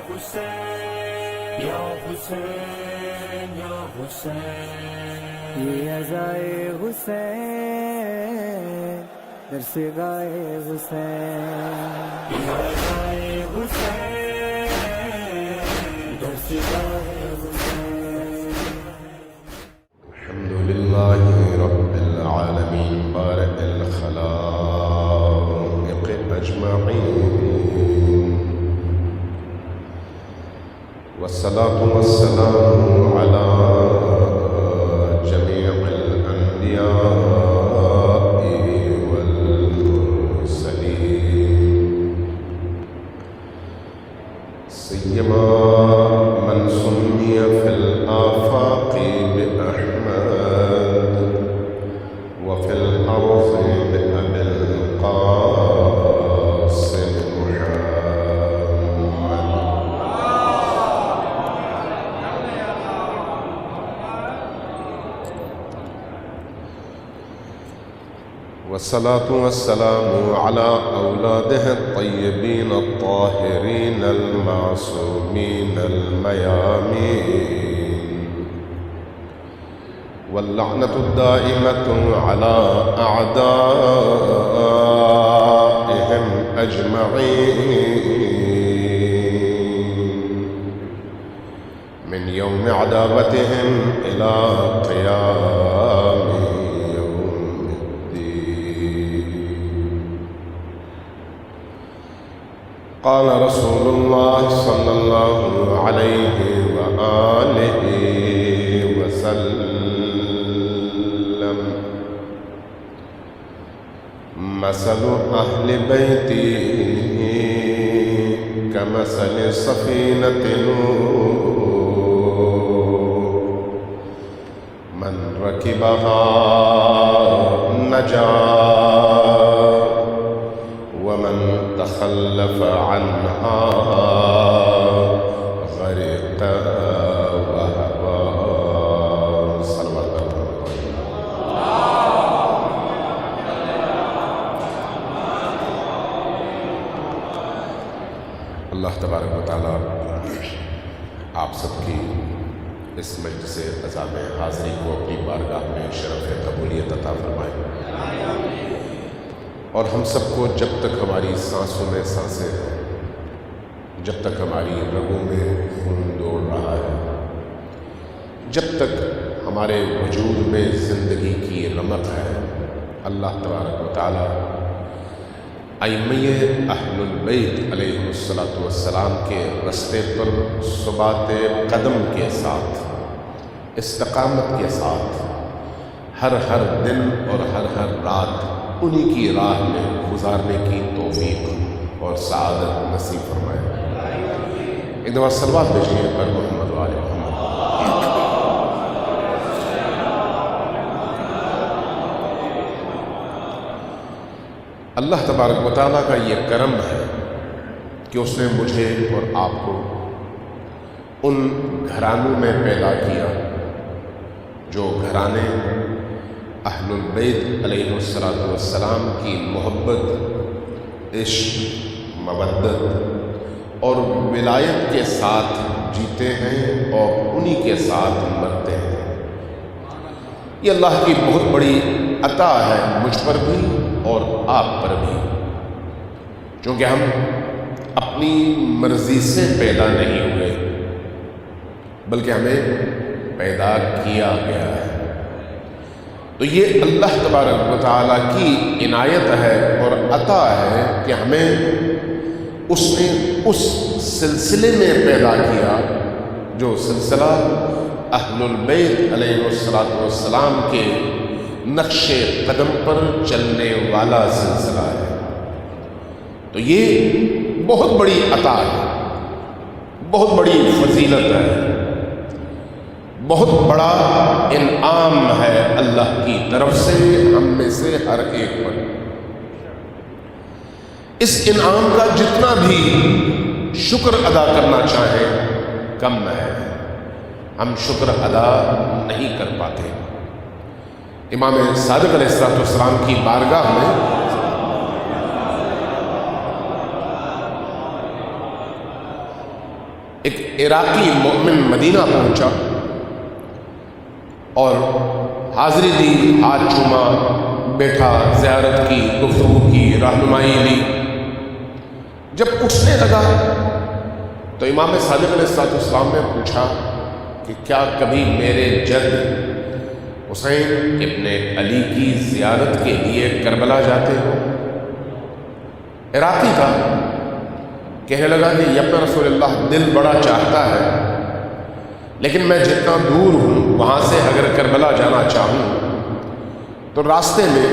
حسین یا حسین یا حسین، یہ عزائے حسین در سے گائے حسین، یا عزائے حسین در سے گائے حسین۔ الحمد لله رب العالمين بارئ الخلائق أجمعين، والصلاة والسلام على جميع الأنبياء والمرسلين، سيما من سمي في الآفاق بأحمد وفي الأرض بأبي القاسم محمد، والصلاة والسلام على أولاده الطيبين الطاهرين المعصومين الميامين، واللعنة الدائمة على أعدائهم أجمعين من يوم عداوتهم إلى قيام يوم الدين. قال رسول الله صلى الله عليه وآله وسلم: مثل أهل بيتي كمثل سفينة نوح، من ركبها نجا ومن تخلف عنها غرق وهوى. صلوات اللہ تبارک و تعالیٰ آپ سب کی اس مجلس عزام حاضری کو اپنی بارگاہ میں شرف قبولیت عطا فرمائے، اور ہم سب کو جب تک ہماری سانسوں میں سانسیں ہیں، جب تک ہماری رگوں میں خون دوڑ رہا ہے، جب تک ہمارے وجود میں زندگی کی رمق ہے، اللہ تبارک و تعالیٰ ائمہ اہل البیت علیہ السلام کے رستے پر ثبات قدم کے ساتھ، استقامت کے ساتھ ہر دن اور ہر رات انہی کی راہ میں گزارنے کی توفیق اور سعادت نصیب فرمائے۔ ایک دفعہ صلوات بھیجیے پر محمد و آل محمد۔ اللہ تبارک و تعالیٰ کا یہ کرم ہے کہ اس نے مجھے اور آپ کو ان گھرانوں میں پیدا کیا جو گھرانے اہل البیت علیہ السلام کی محبت، عشق، مودت اور ولایت کے ساتھ جیتے ہیں اور انہی کے ساتھ مرتے ہیں۔ یہ اللہ کی بہت بڑی عطا ہے مجھ پر بھی اور آپ پر بھی، چونکہ ہم اپنی مرضی سے پیدا نہیں ہوئے بلکہ ہمیں پیدا کیا گیا ہے۔ تو یہ اللہ تبارک و تعالیٰ کی عنایت ہے اور عطا ہے کہ ہمیں اس نے اس سلسلے میں پیدا کیا جو سلسلہ اہل البیت علیہ السلام کے نقش قدم پر چلنے والا سلسلہ ہے۔ تو یہ بہت بڑی عطا ہے، بہت بڑی فضیلت ہے، بہت بڑا انعام ہے اللہ کی طرف سے ہم میں سے ہر ایک پر۔ اس انعام کا جتنا بھی شکر ادا کرنا چاہیں کم ہے، ہم شکر ادا نہیں کر پاتے۔ امام صادق علیہ السلام کی بارگاہ میں ایک عراقی مومن مدینہ پہنچا اور حاضری دی، ہاتھ چوما، بیٹھا، زیارت کی، گفتگو کی، رہنمائی لی۔ جب اٹھنے لگا تو امام صادق علیہ السلام نے پوچھا کہ کیا کبھی میرے جد حسین ابن علی کی زیارت کے لیے کربلا جاتے ہو؟ عراقی تھا، کہنے لگا کہ یا رسول اللہ دل بڑا چاہتا ہے، لیکن میں جتنا دور ہوں وہاں سے اگر کربلا جانا چاہوں تو راستے میں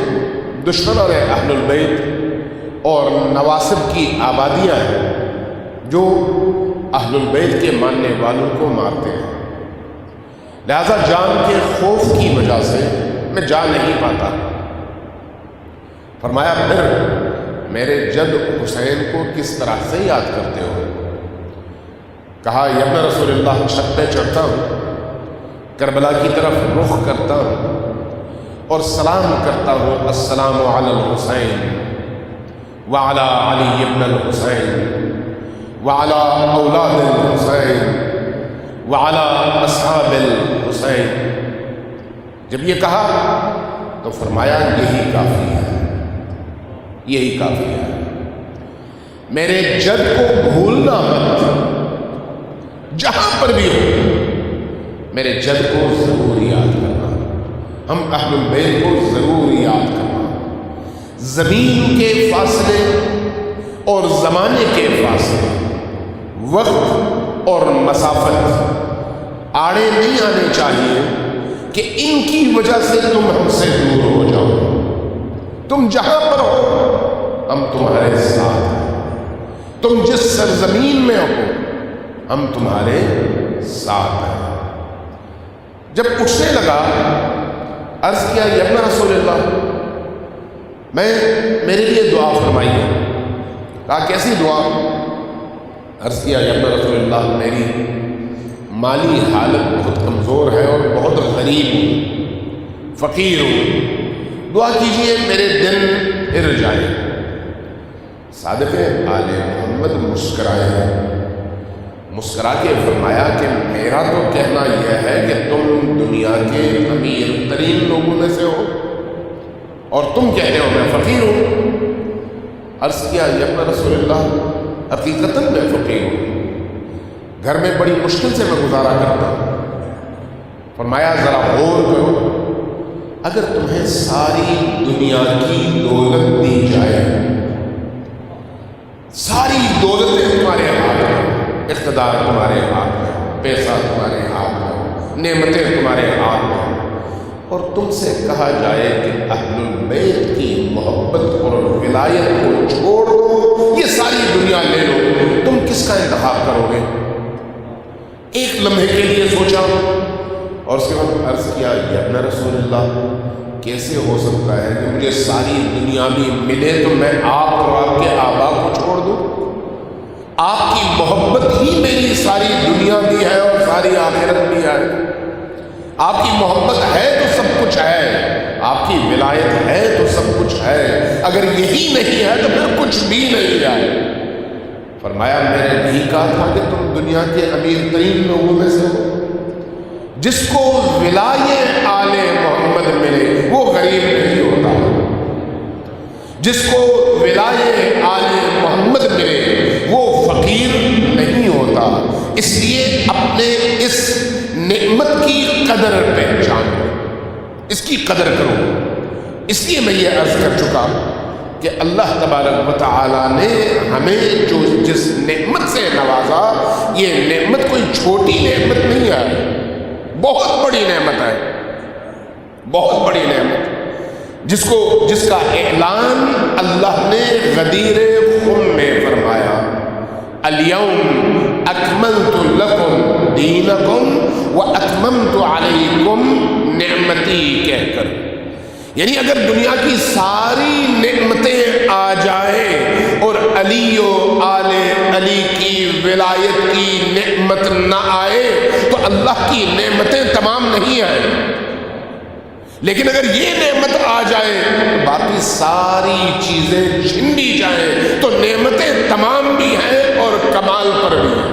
دشمن اور اہل البیت اور نواسب کی آبادیاں ہیں جو اہل البیت کے ماننے والوں کو مارتے ہیں، لہذا جان کے خوف کی وجہ سے میں جا نہیں پاتا۔ فرمایا پھر میرے جد حسین کو کس طرح سے یاد کرتے ہو؟ کہا یا ابن رسول اللہ چھت پہ چڑھتا ہوں، کربلا کی طرف رخ کرتا ہوں اور سلام کرتا ہوں، السلام علی الحسین وعلی علی ابن الحسین وعلی اولاد الحسین وعلی اصحاب الحسین۔ جب یہ کہا تو فرمایا یہی کافی ہے، یہی کافی ہے، میرے جد کو بھولنا مت، جہاں پر بھی ہو میرے جد کو ضرور یاد کرنا، ہم اہل البیت کو ضرور یاد کرنا۔ زمین کے فاصلے اور زمانے کے فاصلے، وقت اور مسافت آڑے نہیں آنے چاہیے کہ ان کی وجہ سے تم ہم سے دور ہو جاؤ۔ تم جہاں پر ہو ہم تمہارے ساتھ ہیں، تم جس سرزمین میں ہو ہم تمہارے ساتھ ہیں۔ جب اٹھنے لگا عرض کیا یا ابن رسول اللہ میرے لیے دعا فرمائیے۔ کہا کیسی دعا؟ عرض کیا یا ابن رسول اللہ میری مالی حالت بہت کمزور ہے اور بہت غریب ہوں، فقیر ہوں، دعا کیجئے میرے دن پھر جائے۔ صادق آل محمد مسکرائے، مسکرا کے فرمایا کہ میرا تو کہنا یہ ہے کہ تم دنیا کے امیر ترین لوگوں میں سے ہو اور تم کہتے ہو میں فقیر ہوں۔ عرض کیا یا ابن رسول اللہ حقیقتاً میں فقیر ہوں، گھر میں بڑی مشکل سے میں گزارا کرتا ہوں۔ فرمایا ذرا غور کرو، اگر تمہیں ساری دنیا کی دولت دی جائے، ساری دولتیں تمہارے ہاتھ میں، اقتدار تمہارے ہاتھ میں، پیسہ تمہارے ہاتھ میں، نعمتیں تمہارے ہاتھ میں، اور تم سے کہا جائے کہ اہل البیت کی محبت اور ولایت کو چھوڑ دو، یہ ساری دنیا لے لو، تم کس کا انتخاب کرو گے؟ ایک لمحے کے لیے سوچا اور اس کے بعد عرض کیا یا ابن رسول اللہ کیسے ہو سکتا ہے کہ مجھے ساری دنیا بھی ملے تو میں آپ اور آپ کے آبا کو چھوڑ دوں؟ آپ کی محبت ہی میری ساری دنیا بھی ہے اور ساری آخرت بھی ہے۔ آپ کی محبت ہے تو سب کچھ ہے، آپ کی ولایت ہے تو سب کچھ ہے، اگر یہی نہیں ہے تو پھر کچھ بھی نہیں ہے۔ فرمایا میں نے نہیں کہا تھا کہ تم دنیا کے امیر ترین لوگوں میں سے ہو؟ جس کو ولایت آل محمد ملے وہ غریب نہیں ہوتا، جس کو ولایت آل محمد ملے وہ فقیر نہیں ہوتا۔ اس لیے اپنے اس نعمت کی قدر پہچانو، اس کی قدر کرو۔ اس لیے میں یہ عرض کر چکا کہ اللہ تبارک و تعالیٰ نے ہمیں جو جس نعمت سے نوازا، یہ نعمت کوئی چھوٹی نعمت نہیں ہے، بہت بڑی نعمت ہے، بہت بڑی نعمت، جس کا اعلان اللہ نے غدیر خم میں فرمایا، اليوم اکملت لکم دینکم واتممت علیکم نعمتی کہہ کر، یعنی اگر دنیا کی ساری نعمتیں آ جائیں اور علی و آل علی کی ولایت کی نعمت نہ آئے تو اللہ کی نعمتیں تمام نہیں ہیں، لیکن اگر یہ نعمت آ جائے تو باقی ساری چیزیں چھن بھی جائیں تو نعمتیں تمام بھی ہیں اور کمال پر بھی ہیں،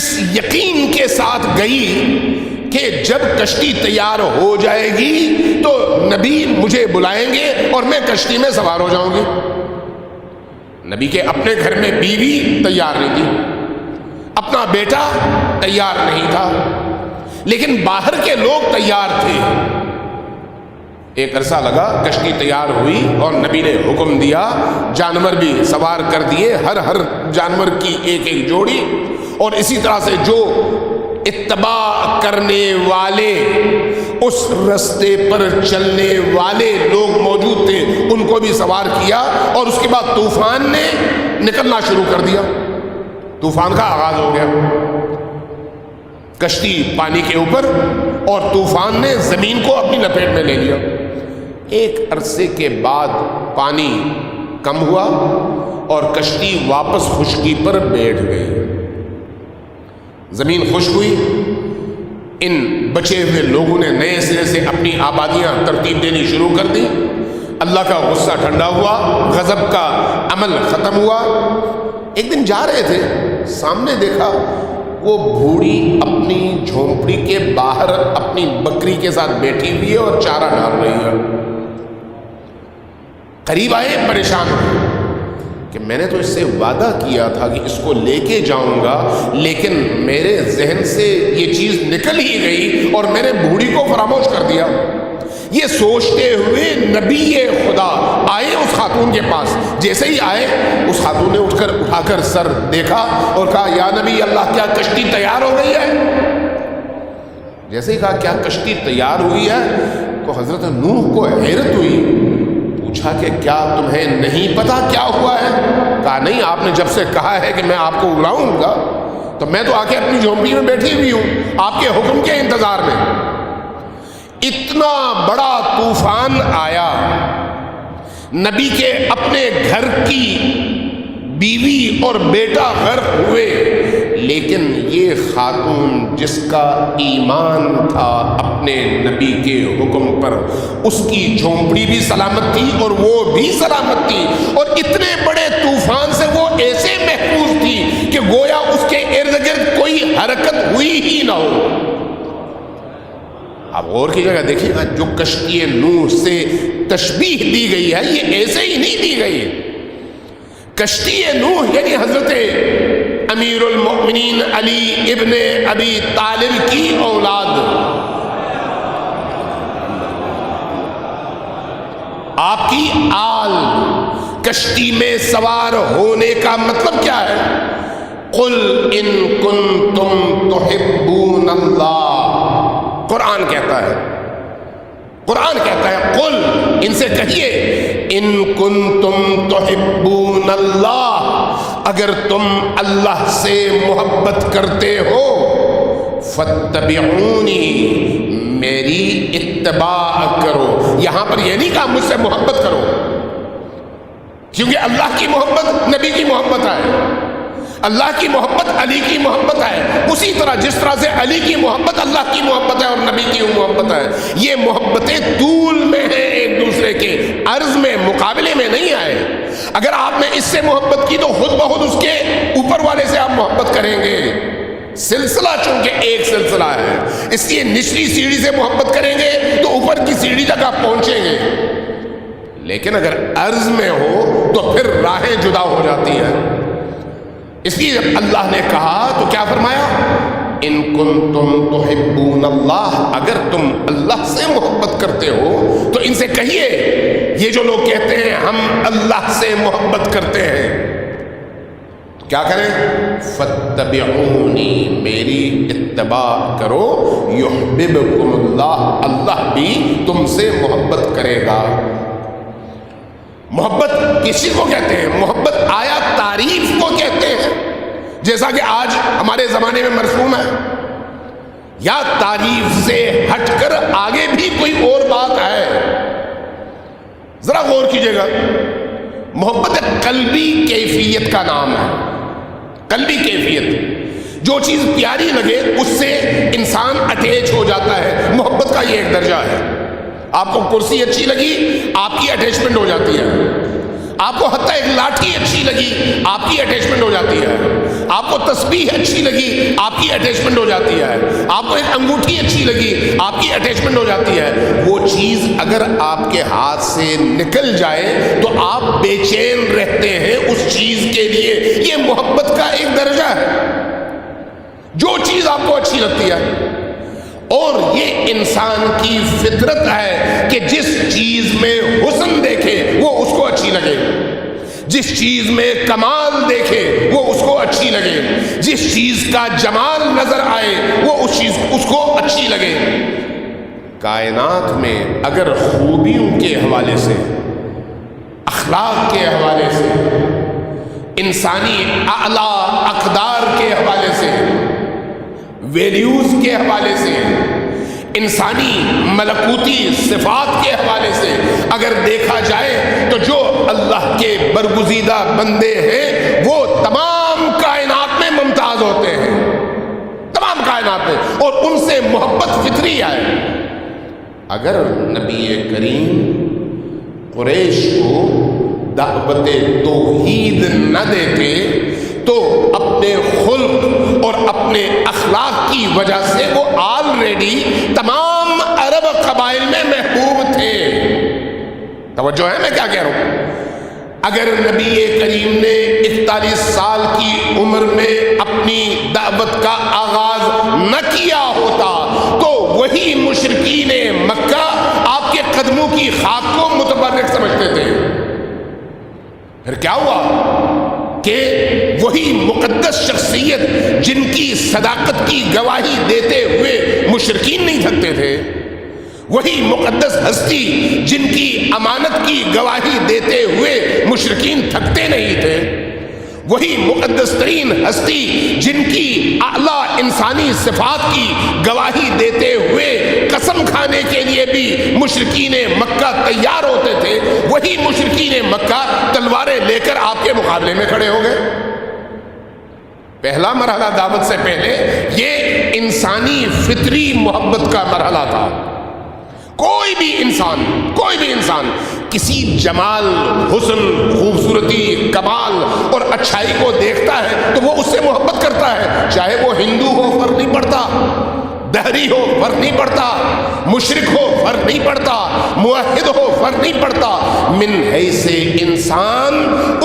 اس یقین کے ساتھ گئی کہ جب کشتی تیار ہو جائے گی تو نبی مجھے بلائیں گے اور میں کشتی میں سوار ہو جاؤں گی۔ نبی کے اپنے گھر میں بیوی تیار نہیں تھی، اپنا بیٹا تیار نہیں تھا، لیکن باہر کے لوگ تیار تھے۔ ایک عرصہ لگا، کشتی تیار ہوئی اور نبی نے حکم دیا، جانور بھی سوار کر دیے، ہر جانور کی ایک ایک جوڑی، اور اسی طرح سے جو اتباع کرنے والے، اس رستے پر چلنے والے لوگ موجود تھے ان کو بھی سوار کیا، اور اس کے بعد طوفان نے نکلنا شروع کر دیا۔ طوفان کا آغاز ہو گیا، کشتی پانی کے اوپر اور طوفان نے زمین کو اپنی لپیٹ میں لے لیا۔ ایک عرصے کے بعد پانی کم ہوا اور کشتی واپس خشکی پر بیٹھ گئی، زمین خشک ہوئی۔ ان بچے ہوئے لوگوں نے نئے سرے سے اپنی آبادیاں ترتیب دینی شروع کر دی۔ اللہ کا غصہ ٹھنڈا ہوا، غضب کا عمل ختم ہوا۔ ایک دن جا رہے تھے، سامنے دیکھا وہ بھوڑی اپنی جھونپڑی کے باہر اپنی بکری کے ساتھ بیٹھی ہوئی ہے اور چارہ ڈال رہی ہے۔ قریب آئے، پریشان ہوئے کہ میں نے تو اس سے وعدہ کیا تھا کہ اس کو لے کے جاؤں گا، لیکن میرے ذہن سے یہ چیز نکل ہی گئی اور میں نے بوڑھی کو فراموش کر دیا۔ یہ سوچتے ہوئے نبی خدا آئے اس خاتون کے پاس۔ جیسے ہی آئے، اس خاتون نے اٹھا کر سر دیکھا اور کہا، یا نبی اللہ، کیا کشتی تیار ہو گئی ہے؟ جیسے ہی کہا کیا کشتی تیار ہوئی ہے تو حضرت نوح کو حیرت ہوئی، پوچھا کہ کیا تمہیں نہیں پتا کیا ہوا ہے؟ کہا نہیں، آپ نے جب سے کہا ہے کہ میں آپ کو اڑاؤں گا تو میں تو آ کے اپنی جھونپڑی میں بیٹھی ہوئی ہوں آپ کے حکم کے انتظار میں۔ اتنا بڑا طوفان آیا، نبی کے اپنے گھر کی بیوی اور بیٹا غرق ہوئے، لیکن یہ خاتون جس کا ایمان تھا اپنے نبی کے حکم پر، اس کی جھونپڑی بھی سلامت تھی اور وہ بھی سلامت تھی، اور اتنے بڑے طوفان سے وہ ایسے محفوظ تھی کہ گویا اس کے ارد گرد کوئی حرکت ہوئی ہی نہ ہو۔ اب غور کی جگہ دیکھیے گا، جو کشتی نوح سے تشبیہ دی گئی ہے یہ ایسے ہی نہیں دی گئی۔ کشتی نوح یعنی حضرت امیر المؤمنین علی ابن ابی طالب کی اولاد، آپ کی آل۔ کشتی میں سوار ہونے کا مطلب کیا ہے؟ قل ان کنتم تحبون اللہ، قرآن کہتا ہے، قرآن کہتا ہے قل، ان سے کہیے، ان کنتم تحبون اللہ، اگر تم اللہ سے محبت کرتے ہو، فاتبعونی، میری اتباع کرو۔ یہاں پر یہ نہیں کہا مجھ سے محبت کرو، کیونکہ اللہ کی محبت نبی کی محبت ہے، اللہ کی محبت علی کی محبت ہے، اسی طرح جس طرح سے علی کی محبت اللہ کی محبت ہے اور نبی کی محبت ہے۔ یہ محبتیں طول میں ہیں ایک دوسرے کے، عرض میں، مقابلے میں نہیں آئے۔ اگر آپ نے اس سے محبت کی تو خود بخود اس کے اوپر والے سے آپ محبت کریں گے۔ سلسلہ چونکہ ایک سلسلہ ہے، اس لیے نچلی سیڑھی سے محبت کریں گے تو اوپر کی سیڑھی تک آپ پہنچیں گے، لیکن اگر عرض میں ہو تو پھر راہیں جدا ہو جاتی ہیں۔ اس لیے جب اللہ نے کہا تو کیا فرمایا؟ ان کنتم تحبون اللہ، اگر تم اللہ سے محبت کرتے ہو تو ان سے کہیے، یہ جو لوگ کہتے ہیں ہم اللہ سے محبت کرتے ہیں، تو کیا کریں؟ فاتبعونی، میری اتباع کرو، یحببکم اللہ، اللہ بھی تم سے محبت کرے گا۔ محبت کسی کو کہتے ہیں؟ محبت آیا تعریف کو کہتے ہیں، جیسا کہ آج ہمارے زمانے میں مرسوم ہے، یا تعریف سے ہٹ کر آگے بھی کوئی اور بات ہے؟ ذرا غور کیجیے گا، محبت قلبی کیفیت کا نام ہے، قلبی کیفیت، جو چیز پیاری لگے اس سے انسان اٹیچ ہو جاتا ہے، محبت کا یہ ایک درجہ ہے۔ آپ کو کرسی اچھی لگی، آپ کی اٹیچمنٹ ہو جاتی ہے، آپ کو حتیٰ ایک لاٹھی اچھی لگی، آپ کی اٹیچمنٹ ہو جاتی ہے، آپ کو تسبیح اچھی لگی، آپ کی اٹیچمنٹ ہو جاتی ہے، آپ کو ایک انگوٹھی اچھی لگی، آپ کی اٹیچمنٹ ہو جاتی ہے۔ وہ چیز اگر آپ کے ہاتھ سے نکل جائے تو آپ بے چین رہتے ہیں اس چیز کے لیے۔ یہ محبت کا ایک درجہ ہے، جو چیز آپ کو اچھی لگتی ہے، اور یہ انسان کی فطرت ہے کہ جس چیز میں حسن دیکھے وہ اس کو اچھی لگے، جس چیز میں کمال دیکھے وہ اس کو اچھی لگے، جس چیز کا جمال نظر آئے وہ اس چیز اس کو اچھی لگے۔ کائنات میں اگر خوبیوں کے حوالے سے، اخلاق کے حوالے سے، انسانی اعلیٰ اقدار کے حوالے سے، ویلیوز کے حوالے سے، انسانی ملکوتی صفات کے حوالے سے اگر دیکھا جائے تو جو اللہ کے برگزیدہ بندے ہیں وہ تمام کائنات میں ممتاز ہوتے ہیں، تمام کائنات میں، اور ان سے محبت فطری ہے۔ اگر نبی کریم قریش کو دعوت توحید نہ دیتے تو اپنے خلق اور اپنے اخلاق کی وجہ سے وہ آلریڈی تمام عرب قبائل میں محبوب تھے۔ توجہ ہے میں کیا کہہ رہا ہوں؟ اگر نبی کریم نے 41 سال کی عمر میں اپنی دعوت کا آغاز نہ کیا ہوتا تو وہی مشرکین مکہ آپ کے قدموں کی خاک کو متبرک سمجھتے تھے۔ پھر کیا ہوا کہ وہی مقدس شخصیت جن کی صداقت کی گواہی دیتے ہوئے مشرکین نہیں تھکتے تھے، وہی مقدس ہستی جن کی امانت کی گواہی دیتے ہوئے مشرکین تھکتے نہیں تھے، وہی مقدس ترین ہستی جن کی اعلیٰ انسانی صفات کی گواہی دیتے ہوئے قسم کھانے کے لیے بھی مشرکین مکہ تیار ہوتے تھے، وہی مشرکین مکہ تلواریں لے کر آپ کے مقابلے میں کھڑے ہو گئے۔ پہلا مرحلہ دعوت سے پہلے یہ انسانی فطری محبت کا مرحلہ تھا۔ کوئی بھی انسان کسی جمال، حسن، خوبصورتی، کمال اور اچھائی کو دیکھتا ہے تو وہ اس سے محبت کرتا ہے، چاہے وہ ہندو ہو فرق نہیں پڑتا، دہری ہو فرق نہیں پڑتا، مشرک ہو فرق نہیں پڑتا، موحد ہو فرق نہیں پڑتا۔ من حیث انسان،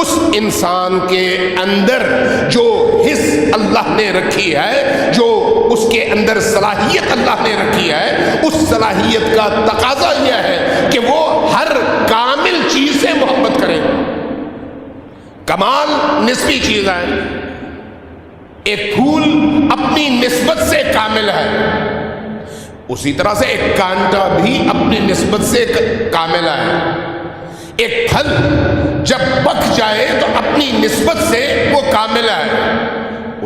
اس انسان کے اندر جو حس اللہ نے رکھی ہے، جو اس کے اندر صلاحیت اللہ نے رکھی ہے، اس صلاحیت کا تقاضا یہ ہے کہ وہ ہر کامل چیز سے محبت کرے۔ کمال نسبی چیز ہے، ایک پھول اپنی نسبت سے کامل ہے، اسی طرح سے ایک کانٹا بھی اپنی نسبت سے کامل ہے۔ ایک پھل جب پک جائے تو اپنی نسبت سے وہ کامل ہے،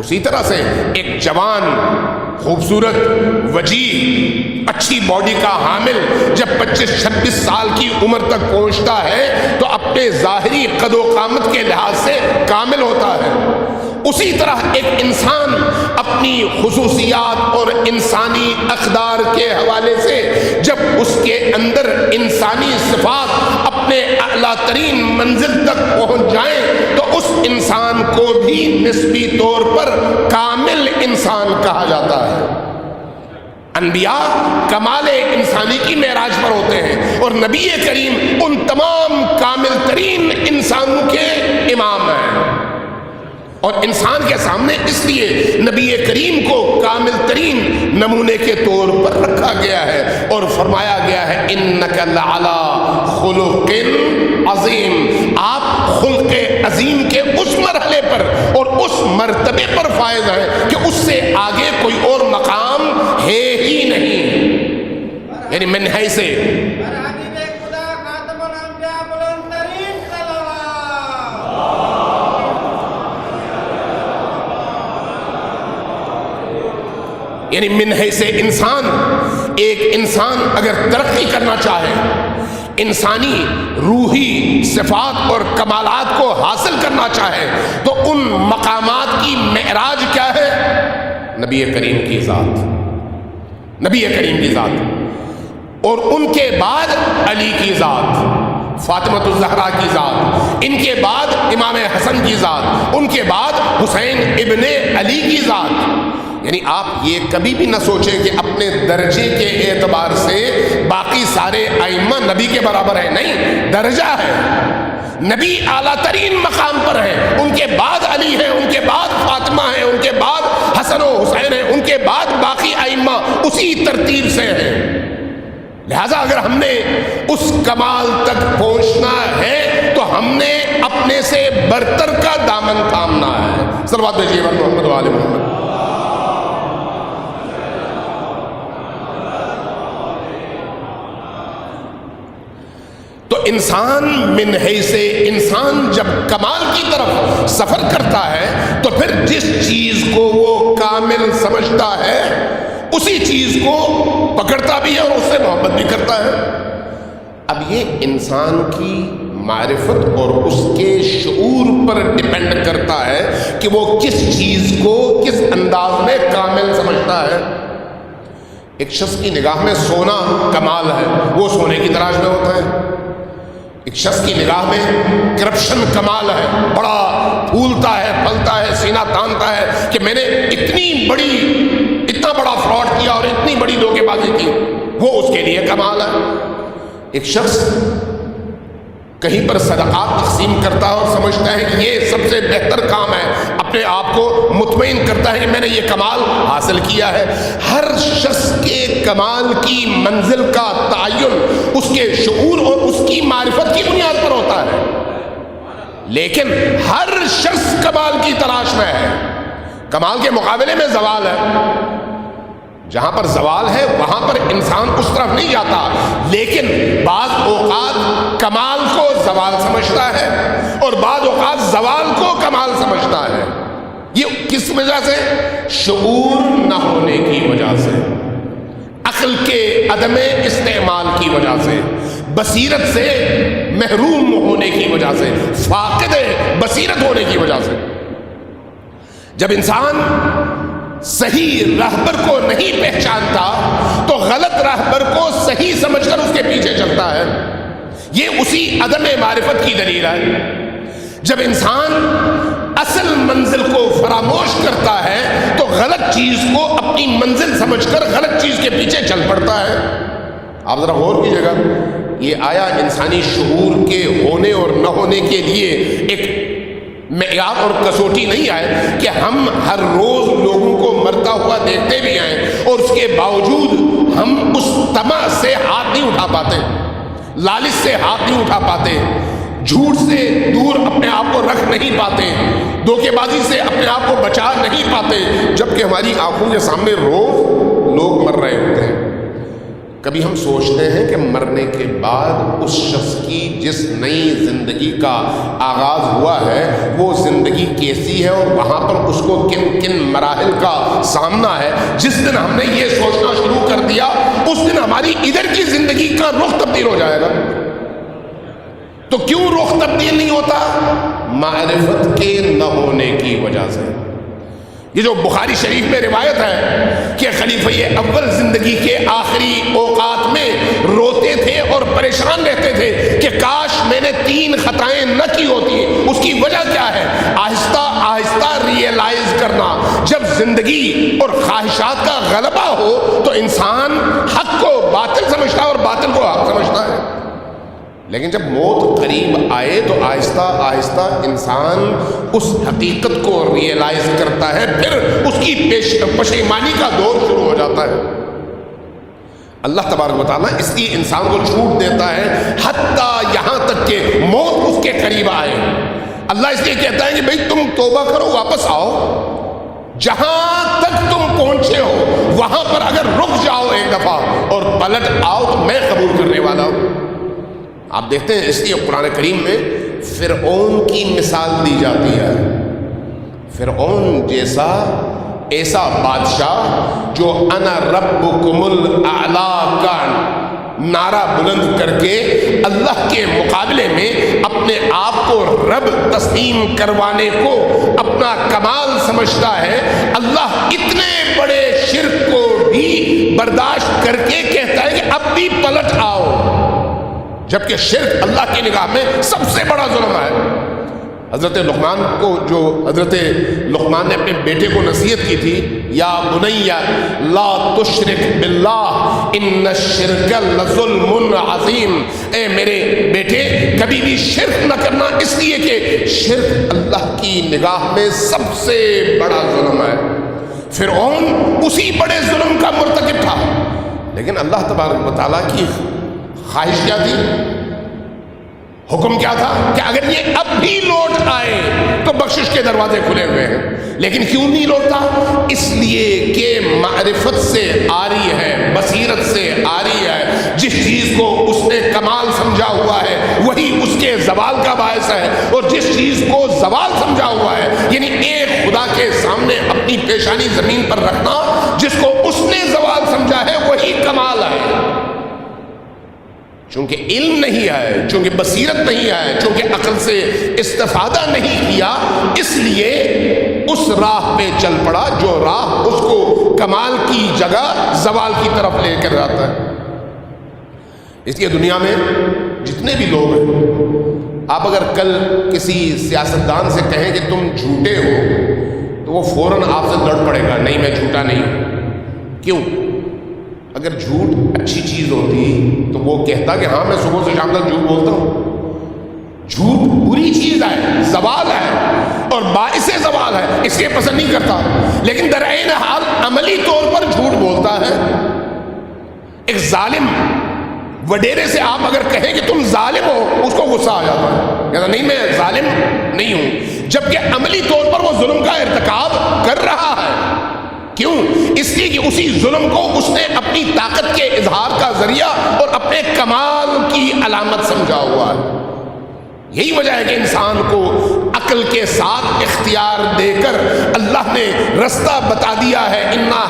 اسی طرح سے ایک جوان، خوبصورت، وجیح، اچھی باڈی کا حامل جب 25-26 سال کی عمر تک پہنچتا ہے تو اپنے ظاہری قد و قامت کے لحاظ سے کامل ہوتا ہے۔ اسی طرح ایک انسان اپنی خصوصیات اور انسانی اقدار کے حوالے سے جب اس کے اندر انسانی صفات اپنے اعلیٰ ترین منزل تک پہنچ جائیں تو اس انسان کو بھی نسبی طور پر کامل انسان کہا جاتا ہے۔ انبیاء کمال انسانی کی معراج پر ہوتے ہیں اور نبی کریم ان تمام کامل ترین انسانوں کے امام ہیں، اور انسان کے سامنے اس لیے نبی کریم کو کامل ترین نمونے کے طور پر رکھا گیا ہے اور فرمایا گیا ہے انک لعلی خلق عظیم، آپ خلق عظیم کے اس مرحلے پر اور اس مرتبے پر فائز ہیں کہ اس سے آگے کوئی اور مقام ہے ہی نہیں، یعنی من حیث یعنی من حیث انسان، ایک انسان اگر ترقی کرنا چاہے، انسانی روحی صفات اور کمالات کو حاصل کرنا چاہے تو ان مقامات کی معراج کیا ہے؟ نبی کریم کی ذات، نبی کریم کی ذات، اور ان کے بعد علی کی ذات، فاطمہ الزہرا کی ذات، ان کے بعد امام حسن کی ذات، ان کے بعد حسین ابن علی کی ذات۔ یعنی آپ یہ کبھی بھی نہ سوچیں کہ اپنے درجے کے اعتبار سے باقی سارے ائمہ نبی کے برابر ہیں، نہیں، درجہ ہے، نبی اعلیٰ ترین مقام پر ہیں، ان کے بعد علی ہیں، ان کے بعد فاطمہ ہیں، ان کے بعد حسن و حسین ہیں، ان کے بعد باقی ائمہ اسی ترتیب سے ہیں۔ لہذا اگر ہم نے اس کمال تک پہنچنا ہے تو ہم نے اپنے سے برتر کا دامن تھامنا ہے۔ صلوات بھیجیے محمد و آل محمد۔ تو انسان من حیث انسان جب کمال کی طرف سفر کرتا ہے تو پھر جس چیز کو وہ کامل سمجھتا ہے اسی چیز کو پکڑتا بھی ہے اور اس سے محبت بھی کرتا ہے۔ اب یہ انسان کی معرفت اور اس کے شعور پر ڈیپینڈ کرتا ہے کہ وہ کس چیز کو کس انداز میں کامل سمجھتا ہے۔ ایک شخص کی نگاہ میں سونا کمال ہے، وہ سونے کی تلاش میں ہوتا ہے۔ ایک شخص کی نگاہ میں کرپشن کمال ہے، بڑا پھولتا ہے، پھلتا ہے، سینہ تانتا ہے کہ میں نے اتنا بڑا فراڈ کیا اور اتنی بڑی دھوکے بازی کی، وہ اس کے لیے کمال ہے۔ ایک شخص کہیں پر صدقات تقسیم کرتا ہے اور سمجھتا ہے کہ یہ سب سے بہتر کام ہے، اپنے آپ کو مطمئن کرتا ہے کہ میں نے یہ کمال حاصل کیا ہے۔ ہر شخص کے کمال کی منزل کا تعین اس کے شعور اور اس کی معرفت کی بنیاد پر ہوتا ہے، لیکن ہر شخص کمال کی تلاش میں ہے۔ کمال کے مقابلے میں زوال ہے، جہاں پر زوال ہے وہاں پر انسان اس طرف نہیں جاتا، لیکن بعض اوقات کمال کو زوال سمجھتا ہے اور بعض اوقات زوال کو کمال سمجھتا ہے۔ یہ کس وجہ سے؟ شعور نہ ہونے کی وجہ سے، عقل کے عدم استعمال کی وجہ سے، بصیرت سے محروم ہونے کی وجہ سے، فاقد بصیرت ہونے کی وجہ سے۔ جب انسان صحیح راہبر کو نہیں پہچانتا تو غلط راہبر کو صحیح سمجھ کر اس کے پیچھے چلتا ہے، یہ اسی عدم معرفت کی دلیل ہے۔ جب انسان اصل منزل کو فراموش کرتا ہے تو غلط چیز کو اپنی منزل سمجھ کر غلط چیز کے پیچھے چل پڑتا ہے۔ آپ ذرا غور کیجیے گا، یہ آیا انسانی شعور کے ہونے اور نہ ہونے کے لیے ایک معیار اور کسوٹی نہیں آئے کہ ہم ہر روز لوگوں کو مرتا ہوا دیکھتے بھی ہیں اور اس کے باوجود ہم اس طمع سے ہاتھ نہیں اٹھا پاتے، لالچ سے ہاتھ نہیں اٹھا پاتے، جھوٹ سے دور اپنے آپ کو رکھ نہیں پاتے، دھوکے بازی سے اپنے آپ کو بچا نہیں پاتے، جبکہ ہماری آنکھوں کے سامنے روز لوگ مر رہے ہوتے ہیں۔ کبھی ہم سوچتے ہیں کہ مرنے کے بعد اس شخص کی جس نئی زندگی کا آغاز ہوا ہے وہ زندگی کیسی ہے اور وہاں پر اس کو کن کن مراحل کا سامنا ہے۔ جس دن ہم نے یہ سوچنا شروع کر دیا اس دن ہماری ادھر کی زندگی کا رخ تبدیل ہو جائے گا۔ تو کیوں رخ تبدیل نہیں ہوتا؟ معرفت کے نہ ہونے کی وجہ سے۔ یہ جو بخاری شریف میں روایت ہے کہ خلیفہ اول زندگی کے آخری اوقات میں روتے تھے اور پریشان رہتے تھے کہ کاش میں نے 3 خطائیں نہ کی ہوتی۔ اس کی وجہ کیا ہے؟ آہستہ آہستہ ریئلائز کرنا۔ جب زندگی اور خواہشات کا غلبہ ہو تو انسان حق کو باطل سمجھتا ہے اور باطل کو حق سمجھتا ہے، لیکن جب موت قریب آئے تو آہستہ آہستہ انسان اس حقیقت کو ریئلائز کرتا ہے، پھر اس کی پشیمانی کا دور شروع ہو جاتا ہے۔ اللہ تبارک و تعالیٰ اس لیے انسان کو چھوٹ دیتا ہے حتیٰ یہاں تک کہ موت اس کے قریب آئے۔ اللہ اس لیے کہتا ہے کہ بھئی تم توبہ کرو، واپس آؤ، جہاں تک تم پہنچے ہو وہاں پر اگر رک جاؤ ایک دفعہ اور پلٹ آؤ تو میں قبول کرنے والا ہوں۔ آپ دیکھتے ہیں اس لیے قرآن کریم میں فرعون کی مثال دی جاتی ہے۔ فرعون جیسا ایسا بادشاہ جو انا ربکم الاعلی کا نعرہ بلند کر کے اللہ کے مقابلے میں اپنے آپ کو رب تسلیم کروانے کو اپنا کمال سمجھتا ہے، اللہ اتنے بڑے شرک کو بھی برداشت کر کے کہتا ہے کہ اب بھی پلٹ آؤ۔ جبکہ شرک اللہ کی نگاہ میں سب سے بڑا ظلم ہے۔ حضرت لقمان کو جو حضرت لقمان نے اپنے بیٹے کو نصیحت کی تھی، یا بنی لا تشرک باللہ ان الشرک لظلم عظیم، اے میرے بیٹے کبھی بھی شرک نہ کرنا، اس لیے کہ شرک اللہ کی نگاہ میں سب سے بڑا ظلم ہے۔ فرعون اسی بڑے ظلم کا مرتکب تھا، لیکن اللہ تبارک و تعالیٰ کی خواہش کیا تھی، حکم کیا تھا کہ اگر یہ اب بھی لوٹ آئے تو بخشش کے دروازے کھلے ہوئے ہیں۔ لیکن کیوں نہیں لوٹتا؟ اس لیے کہ معرفت سے آری ہے، بصیرت سے آری ہے، جس چیز کو اس نے کمال سمجھا ہوا ہے وہی اس کے زوال کا باعث ہے، اور جس چیز کو زوال سمجھا ہوا ہے، یعنی ایک خدا کے سامنے اپنی پیشانی زمین پر رکھنا جس کو اس نے زوال سمجھا ہے وہی کمال ہے۔ چونکہ علم نہیں ہے، چونکہ بصیرت نہیں ہے، چونکہ عقل سے استفادہ نہیں کیا، اس لیے اس راہ پہ چل پڑا جو راہ اس کو کمال کی جگہ زوال کی طرف لے کر جاتا ہے۔ اس لیے دنیا میں جتنے بھی لوگ ہیں، آپ اگر کل کسی سیاستدان سے کہیں کہ تم جھوٹے ہو تو وہ فوراً آپ سے لڑ پڑے گا، نہیں میں جھوٹا نہیں ہوں۔ کیوں؟ اگر جھوٹ اچھی چیز ہوتی تو وہ کہتا کہ ہاں میں صبح سے شام تک جھوٹ بولتا ہوں۔ جھوٹ بری چیز ہے، زوال ہے اور باعث زوال ہے، اس لیے پسند نہیں کرتا، لیکن در عین حال عملی طور پر جھوٹ بولتا ہے۔ ایک ظالم وڈیرے سے آپ اگر کہیں کہ تم ظالم ہو، اس کو غصہ آ جاتا ہے، کہتا نہیں میں ظالم نہیں ہوں، جبکہ عملی طور پر وہ ظلم کا ارتکاب کر رہا ہے۔ کیوں؟ اس لیے کہ اسی ظلم کو اس نے اپنی طاقت کے اظہار کا ذریعہ اور اپنے کمال کی علامت سمجھا ہوا ہے۔ یہی وجہ ہے کہ انسان کو عقل کے ساتھ اختیار دے کر اللہ نے رستہ بتا دیا ہے، انا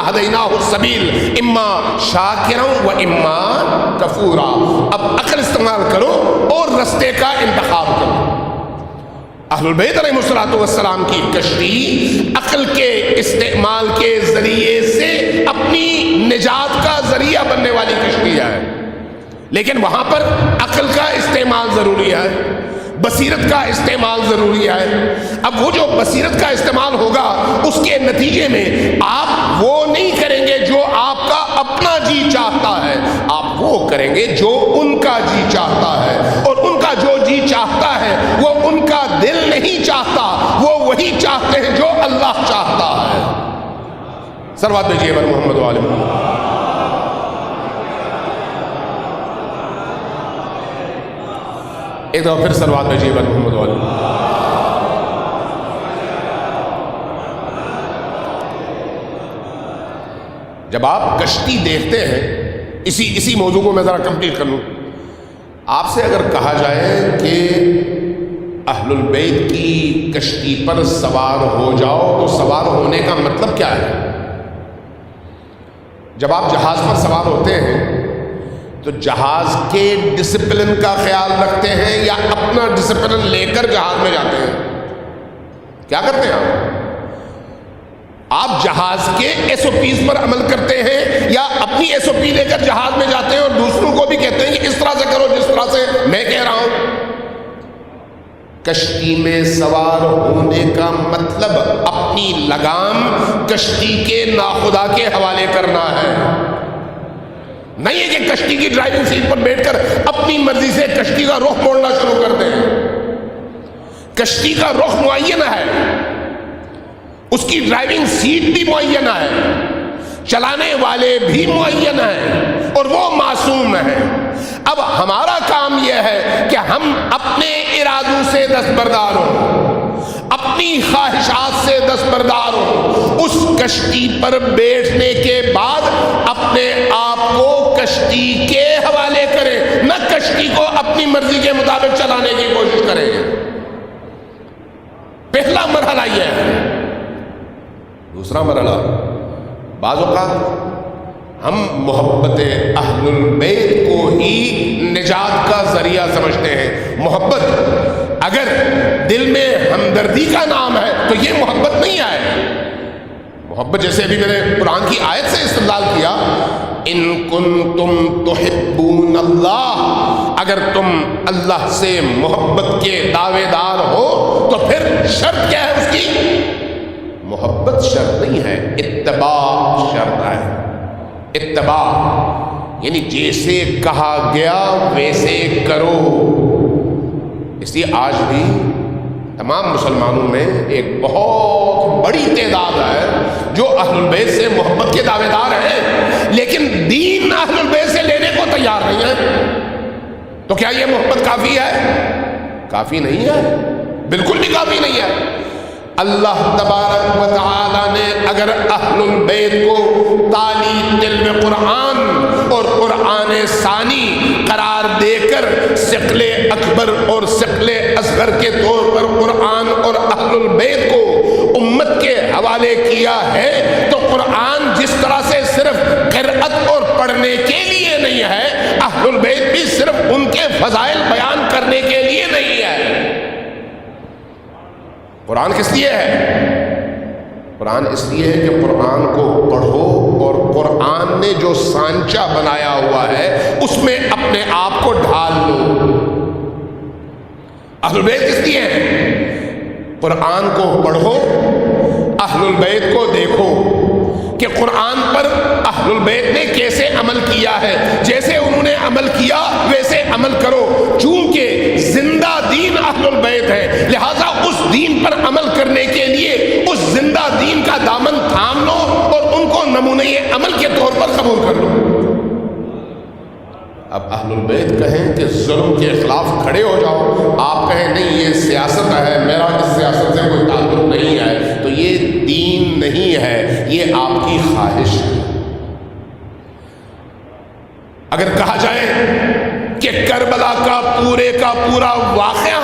ہدیناہ السبیل اما شاکرا و اما کفورا۔ اب عقل استعمال کرو اور رستے کا انتخاب کرو۔ اہل البیت علیہ السلام کی کشتی عقل کے استعمال کے ذریعے سے اپنی نجات کا ذریعہ بننے والی کشتی ہے، لیکن وہاں پر عقل کا استعمال ضروری ہے، بصیرت کا استعمال ضروری ہے۔ اب وہ جو بصیرت کا استعمال ہوگا اس کے نتیجے میں آپ وہ نہیں کریں گے جو آپ کا اپنا جی چاہتا ہے، آپ وہ کریں گے جو ان کا جی چاہتا ہے، اور ان کا جو جی چاہتا ہے وہ ان کا دل نہیں چاہتا، وہ وہی چاہتے ہیں جو اللہ چاہتا ہے۔ صلوات بھیجیے بر محمد و آل محمد۔ ایک دفعہ پھر صلوات بھیجیے بر محمد و آل محمد۔ جب آپ کشتی دیکھتے ہیں، اسی موضوع کو میں ذرا کمپلیٹ کر لوں، آپ سے اگر کہا جائے کہ اہل البیت کی کشتی پر سوار ہو جاؤ تو سوار ہونے کا مطلب کیا ہے؟ جب آپ جہاز پر سوار ہوتے ہیں تو جہاز کے ڈسپلن کا خیال رکھتے ہیں یا اپنا ڈسپلن لے کر جہاز میں جاتے ہیں؟ کیا کرتے ہیں آپ جہاز کے ایس او پیز پر عمل کرتے ہیں یا اپنی ایس او پی لے کر جہاز میں جاتے ہیں اور دوسروں کو بھی کہتے ہیں کہ اس طرح سے کرو جس طرح سے میں کہہ رہا ہوں؟ کشتی میں سوار ہونے کا مطلب اپنی لگام کشتی کے ناخدا کے حوالے کرنا ہے، نہیں ہے کہ کشتی کی ڈرائیونگ سیٹ پر بیٹھ کر اپنی مرضی سے کشتی کا رخ موڑنا شروع کر دیں۔ کشتی کا رخ معین ہے، اس کی ڈرائیونگ سیٹ بھی معین ہے، چلانے والے بھی معین ہیں اور وہ معصوم ہیں۔ اب ہمارا کام یہ ہے کہ ہم اپنے ارادوں سے دستبردار ہوں، اپنی خواہشات سے دستبردار ہوں، اس کشتی پر بیٹھنے کے بعد اپنے آپ کو کشتی کے حوالے کریں، نہ کشتی کو اپنی مرضی کے مطابق چلانے کی کوشش کریں۔ پہلا مرحلہ یہ ہے۔ دوسرا مرحلہ، بعض اوقات ہم محبت اہل البیت کو ہی نجات کا ذریعہ سمجھتے ہیں۔ محبت اگر دل میں ہمدردی کا نام ہے تو یہ محبت نہیں ہے۔ محبت جیسے ابھی میں نے قرآن کی آیت سے استدلال کیا، ان کنتم تحبون اللہ، اگر تم اللہ سے محبت کے دعوے دار ہو تو پھر شرط کیا ہے اس کی؟ محبت شرط نہیں ہے، اتباع شرط ہے۔ اتباع یعنی جیسے کہا گیا ویسے کرو۔ اس لیے آج بھی تمام مسلمانوں میں ایک بہت بڑی تعداد ہے جو اہل البیت سے محبت کے دعوے دار ہیں، لیکن دین اہل البیت سے لینے کو تیار نہیں ہے۔ تو کیا یہ محبت کافی ہے؟ کافی نہیں ہے، بالکل بھی کافی نہیں ہے۔ اللہ تبارک و تعالی نے اگر اہل البیت کو تعلیم علم قرآن اور قرآن ثانی قرار دے کر ثقل اکبر اور ثقل اصغر کے طور پر قرآن اور اہل البیت کو امت کے حوالے کیا ہے، تو قرآن جس طرح سے صرف قرأت اور پڑھنے کے لیے نہیں ہے، اہل البیت بھی صرف ان کے فضائل بیان کرنے کے لیے نہیں ہے۔ قرآن کس لیے ہے؟ قرآن اس لیے ہے کہ قرآن کو پڑھو اور قرآن نے جو سانچہ بنایا ہوا ہے اس میں اپنے آپ کو ڈھال لو۔ اہل البیت کس لیے ہے؟ قرآن کو پڑھو، اہل البیت کو دیکھو کہ قرآن پر اہل البیت نے کیسے عمل کیا ہے، جیسے انہوں نے عمل کیا ویسے عمل کرو۔ چونکہ زندہ دین اہل البیت ہے، لہذا اس دین پر عمل کرنے کے لیے اس زندہ دین کا دامن تھام لو اور ان کو نمونہ عمل کے طور پر قبول کر لو۔ اب اہل البیت کہیں کہ ظلم کے خلاف کھڑے ہو جاؤ، آپ کہیں نہیں یہ سیاست ہے، میرا اس سیاست سے کوئی تعلق نہیں ہے، تو یہ دین نہیں ہے، یہ آپ کی خواہش ہے۔ اگر کہا جائے کہ کربلا کا پورا واقعہ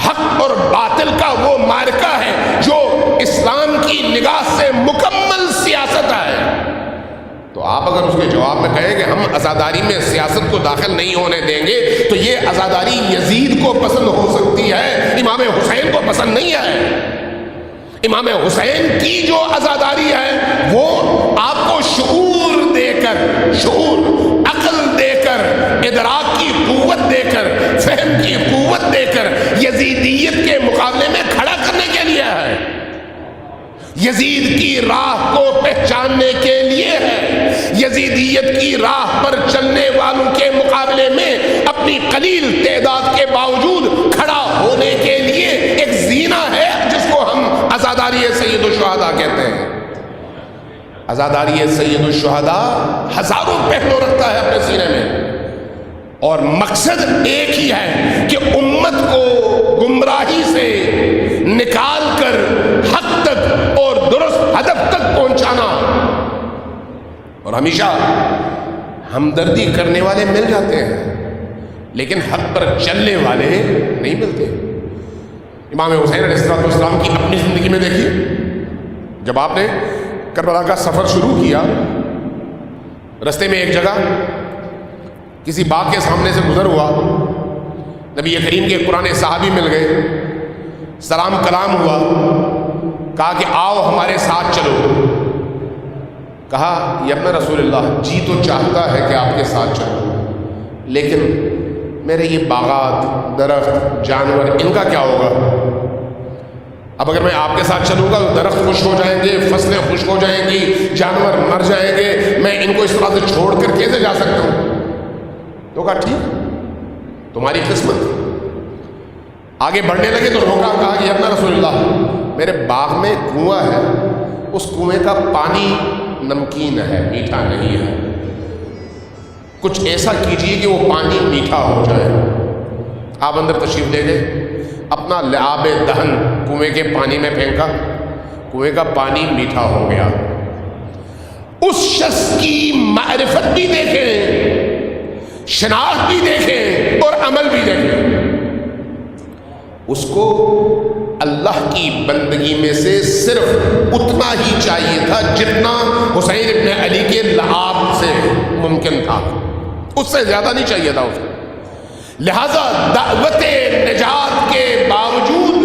حق اور باطل کا وہ معرکہ ہے جو اسلام کی نگاہ سے مکمل سیاست ہے، تو آپ اگر اس کے جواب میں کہیں کہ ہم عزاداری میں سیاست کو داخل نہیں ہونے دیں گے، تو یہ عزاداری یزید کو پسند ہو سکتی ہے، امام حسین کو پسند نہیں ہے۔ امام حسین کی جو عزاداری ہے وہ آپ کو شعور دے کر، عقل دے کر، ادراک کی قوت دے کر، فہم کی قوت دے کر یزیدیت کے مقابلے میں کھڑا کرنے کے لیے ہے، یزید کی راہ کو پہچاننے کے لیے ہے، یزیدیت کی راہ پر چلنے والوں کے مقابلے میں اپنی قلیل تعداد کے باوجود کھڑا ہونے کے لیے ایک زینہ ہے جس کو ہم عزاداری سید الشہداء کہتے ہیں۔ عزاداری سید الشہداء ہزاروں پہلو رکھتا ہے اپنے سینے میں، اور مقصد ایک ہی ہے کہ امت کو گمراہی سے نکال کر حق تک اور درست ہدف تک پہنچانا۔ اور ہمیشہ ہمدردی کرنے والے مل جاتے ہیں لیکن حق پر چلنے والے نہیں ملتے۔ امام حسین علیہ السلام کی اپنی زندگی میں دیکھیے، جب آپ نے کربلا کا سفر شروع کیا، رستے میں ایک جگہ کسی باغ کے سامنے سے گزر ہوا، نبی کریم کے پرانے صحابی مل گئے، سلام کلام ہوا، کہا کہ آؤ ہمارے ساتھ چلو۔ کہا یا ابن رسول اللہ، جی تو چاہتا ہے کہ آپ کے ساتھ چلو، لیکن میرے یہ باغات، درخت، جانور، ان کا کیا ہوگا؟ اب اگر میں آپ کے ساتھ چلوں گا تو درخت خشک ہو جائیں گے، فصلیں خشک ہو جائیں گی، جانور مر جائیں گے، میں ان کو اس طرح سے چھوڑ کر کیسے جا سکتا ہوں؟ تو کہا ٹھیک، تمہاری قسمت۔ آگے بڑھنے لگے تو روکا، کہا کہ ابن رسول اللہ، میرے باغ میں کنواں ہے، اس کنویں کا پانی نمکین ہے، میٹھا نہیں ہے، کچھ ایسا کیجئے کہ وہ پانی میٹھا ہو جائے۔ آپ اندر تشریف لے گئے، اپنا لعاب دہن کنویں کے پانی میں پھینکا، کنویں کا پانی میٹھا ہو گیا۔ اس شخص کی معرفت بھی دیکھیں، شناخت بھی دیکھیں اور عمل بھی دیکھیں، اس کو اللہ کی بندگی میں سے صرف اتنا ہی چاہیے تھا جتنا حسین ابن علی کے لعاب سے ممکن تھا، اس سے زیادہ نہیں چاہیے تھا اسے۔ لہذا دعوت نجات کے باوجود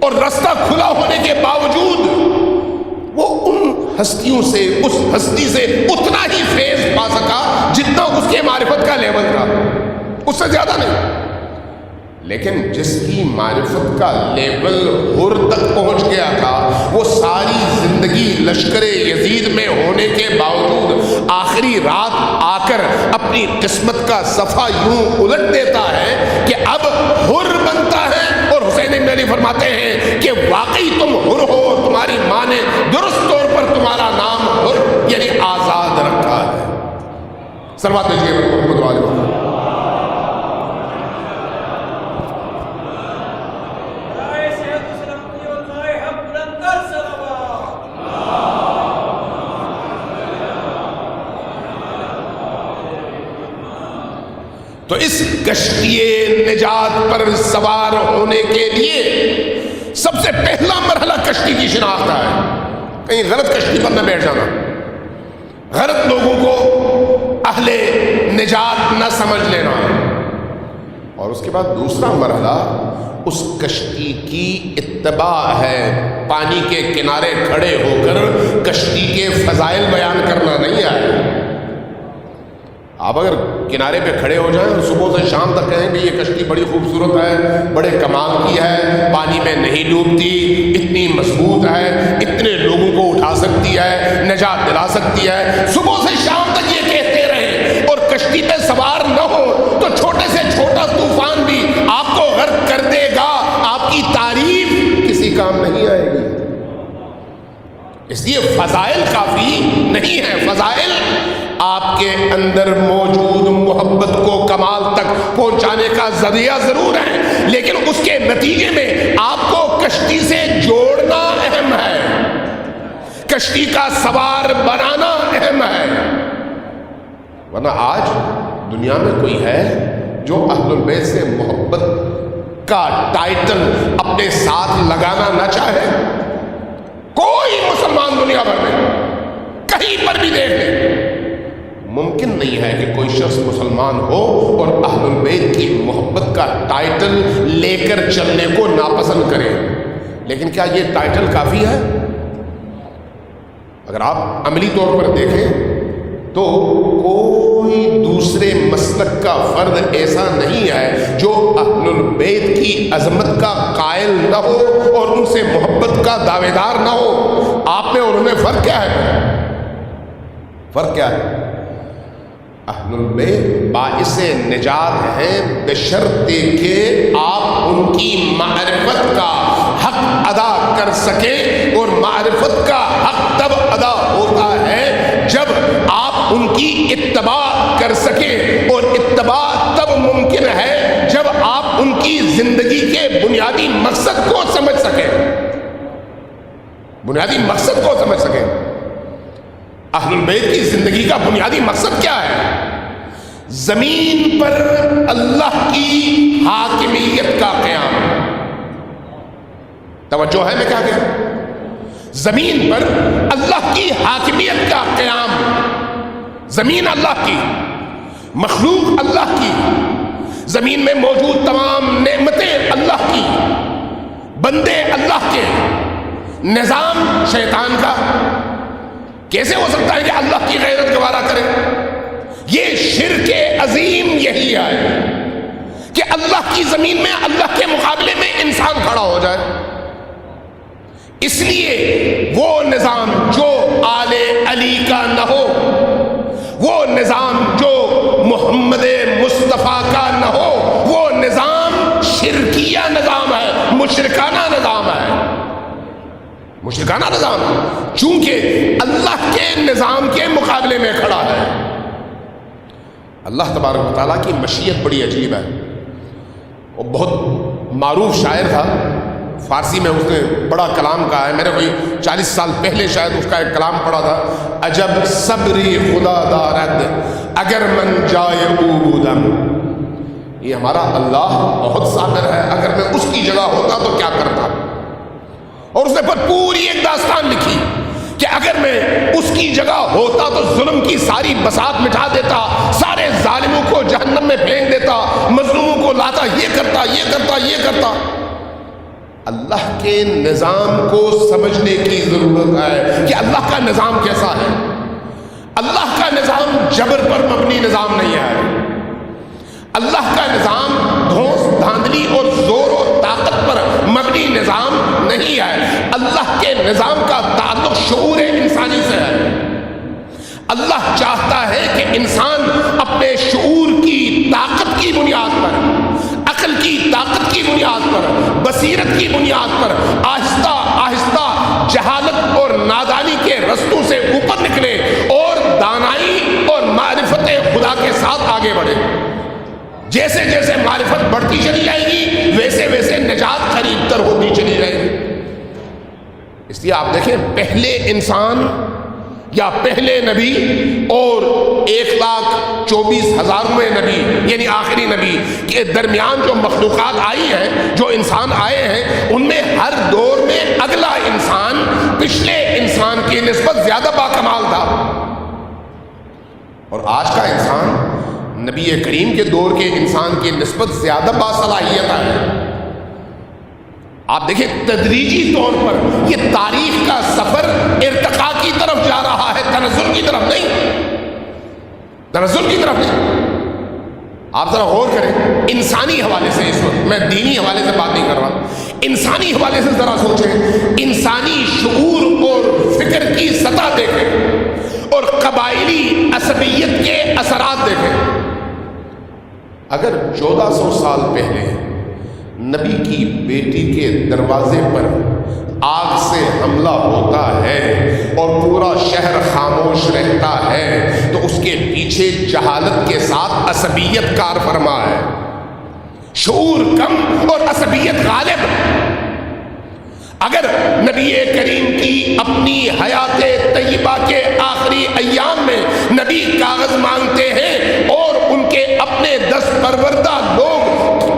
اور رستہ کھلا ہونے کے باوجود وہ ان ہستیوں سے، اس ہستی سے اتنا ہی فیض پا سکا جتنا اس کے معرفت کا لیول تھا، اس سے زیادہ نہیں۔ لیکن جس کی معرفت کا لیول حر تک پہنچ گیا تھا، وہ ساری زندگی لشکر یزید میں ہونے کے باوجود آخری رات آ کر اپنی قسمت کا صفحہ یوں الٹ دیتا ہے کہ اب حر بنتا ہے۔ اور حسین بن علی فرماتے ہیں کہ واقعی تم حر ہو، تمہاری ماں نے درست طور پر تمہارا نام حر یعنی آزاد رکھا ہے۔ سلوات بھیجیے محمد والے محمد۔ تو اس کشتی نجات پر سوار ہونے کے لیے سب سے پہلا مرحلہ کشتی کی شناخت ہے۔ کہیں غلط کشتی پر نہ بیٹھ جانا، غلط لوگوں کو اہل نجات نہ سمجھ لینا۔ اور اس کے بعد دوسرا مرحلہ اس کشتی کی اتباع ہے، پانی کے کنارے کھڑے ہو کر کشتی کے فضائل بیان کرنا نہیں ہے۔ آپ اگر کنارے پہ کھڑے ہو جائیں اور صبح سے شام تک کہیں کہ یہ کشتی بڑی خوبصورت ہے، بڑے کمال کی ہے، پانی میں نہیں ڈوبتی، اتنی مضبوط ہے، اتنے لوگوں کو اٹھا سکتی ہے، نجات دلا سکتی ہے، صبح سے شام تک یہ کہتے رہیں اور کشتی پہ سوار نہ ہو تو چھوٹے سے چھوٹا طوفان بھی آپ کو غرق کر دے گا، آپ کی تعریف کسی کام نہیں آئے گی۔ اس لیے فضائل کافی نہیں ہے، فضائل آپ کے اندر موجود محبت کو کمال تک پہنچانے کا ذریعہ ضرور ہے، لیکن اس کے نتیجے میں آپ کو کشتی سے جوڑنا اہم ہے، کشتی کا سوار بنانا اہم ہے۔ ورنہ آج دنیا میں کوئی ہے جو اہل البیت سے محبت کا ٹائٹل اپنے ساتھ لگانا نہ چاہے؟ کوئی مسلمان دنیا بھر میں کہیں پر بھی دیکھ لیں، ممکن نہیں ہے کہ کوئی شخص مسلمان ہو اور اہل البیت کی محبت کا ٹائٹل لے کر چلنے کو ناپسند کرے۔ لیکن کیا یہ ٹائٹل کافی ہے؟ اگر آپ عملی طور پر دیکھیں تو کوئی دوسرے مسلک کا فرد ایسا نہیں ہے جو اہل البیت کی عظمت کا قائل نہ ہو اور ان سے محبت کا دعوے دار نہ ہو۔ آپ میں اور ان میں فرق کیا ہے؟ فرق کیا ہے؟ اہل البیت باعث نجات ہیں بشرطے کہ آپ ان کی معرفت کا حق ادا کر سکیں، اور معرفت کا حق تب ادا ہوتا ہے جب آپ ان کی اتباع کر سکیں، اور اتباع تب ممکن ہے جب آپ ان کی زندگی کے بنیادی مقصد کو سمجھ سکیں، بنیادی مقصد کو سمجھ سکیں۔ اہل البیت کی زندگی کا بنیادی مقصد کیا ہے؟ زمین پر اللہ کی حاکمیت کا قیام۔ توجہ ہے میں کیا کہہ رہا ہوں؟ زمین پر اللہ کی حاکمیت کا قیام۔ زمین اللہ کی، مخلوق اللہ کی، زمین میں موجود تمام نعمتیں اللہ کی، بندے اللہ کے، نظام شیطان کا۔ کیسے ہو سکتا ہے کہ اللہ کی غیرت گوارا کرے؟ یہ شرک عظیم یہی ہے کہ اللہ کی زمین میں اللہ کے مقابلے میں انسان کھڑا ہو جائے۔ اس لیے وہ نظام جو آل علی کا نہ ہو، وہ نظام جو محمد مصطفیٰ کا نہ ہو، وہ نظام شرکیہ نظام ہے، مشرکانہ نظام ہے، مشرکانہ نظام ہے، چونکہ اللہ کے نظام کے مقابلے میں کھڑا ہے۔ اللہ تبارک و تعالیٰ کی مشیت بڑی عجیب ہے۔ وہ بہت معروف شاعر تھا، فارسی میں اس نے بڑا کلام کہا ہے، میں نے کوئی 40 سال پہلے شاید اس کا ایک کلام پڑھا تھا۔ عجب صبری خدا دارد اگر من جائے عبودم۔ یہ ہمارا اللہ بہت صابر ہے، اگر میں اس کی جگہ ہوتا تو کیا کرتا۔ اور اس نے پر پوری ایک داستان لکھی کہ اگر میں اس کی جگہ ہوتا تو ظلم کی ساری بساط مٹا دیتا، سارے ظالموں کو جہنم میں پھینک دیتا، مظلوموں کو لاتا، یہ کرتا، یہ کرتا، یہ کرتا۔ اللہ کے نظام کو سمجھنے کی ضرورت ہے کہ اللہ کا نظام کیسا ہے۔ اللہ کا نظام جبر پر مبنی نظام نہیں ہے۔ اللہ کا نظام دھوس دھاندلی اور زور و طاقت پر مبنی نظام نہیں ہے۔ اللہ کے نظام کا تعلق شعور انسانی سے ہے۔ اللہ چاہتا ہے کہ انسان اپنے شعور کی طاقت کی بنیاد پر، عقل کی طاقت کی بنیاد پر، بصیرت کی بنیاد پر آہستہ آہستہ جہالت اور نادانی کے رستوں سے اوپر نکلے اور دانائی اور معرفت خدا کے ساتھ آگے بڑھے۔ جیسے جیسے معرفت بڑھتی چلی جائے گی ویسے ویسے نجات قریب تر ہوتی چلی جائے گی۔ اس لیے آپ دیکھیں پہلے انسان یا پہلے نبی اور 1,24,000 نبی یعنی آخری نبی کے درمیان جو مخلوقات آئی ہیں، جو انسان آئے ہیں، ان میں ہر دور میں اگلا انسان پچھلے انسان کی نسبت زیادہ باکمال تھا۔ اور آج کا انسان نبی کریم کے دور کے انسان کی نسبت زیادہ باصلاحیت ہے۔ آپ دیکھیں تدریجی طور پر یہ تاریخ کا سفر ارتقاء کی طرف جا رہا ہے، تنزل کی طرف نہیں، تنزل کی طرف نہیں۔ آپ ذرا غور کریں، انسانی حوالے سے، اس وقت میں دینی حوالے سے بات نہیں کر رہا، انسانی حوالے سے ذرا سوچیں، انسانی شعور اور فکر کی سطح دیکھیں اور قبائلی عصبیت کے اثرات دیکھیں۔ اگر 1400 سال پہلے نبی کی بیٹی کے دروازے پر آگ سے حملہ ہوتا ہے اور پورا شہر خاموش رہتا ہے تو اس کے پیچھے جہالت کے ساتھ عصبیت کار فرما ہے، شعور کم اور عصبیت غالب۔ اگر نبی کریم کی اپنی حیات طیبہ کے آخری ایام میں نبی کاغذ مانگتے ہیں اور ان کے اپنے دست پروردہ لوگ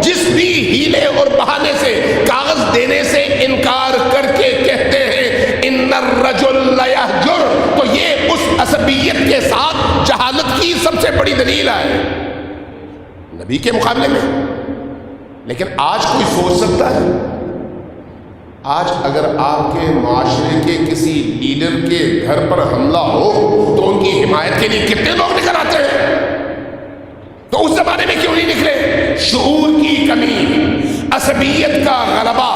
جس بھی ہیلے اور بہانے سے کاغذ دینے سے انکار کر کے کہتے ہیں ان الرجل لیہجر، تو یہ اس عصبیت کے ساتھ جہالت کی سب سے بڑی دلیل ہے نبی کے مقابلے میں۔ لیکن آج کوئی سوچ سکتا ہے؟ آج اگر آپ کے معاشرے کے کسی لیڈر کے گھر پر حملہ ہو تو ان کی حمایت کے لیے کتنے لوگ نکل آتے ہیں؟ تو اس زمانے میں کیوں نہیں نکلے؟ شعور کی کمی، عصبیت کا غلبہ،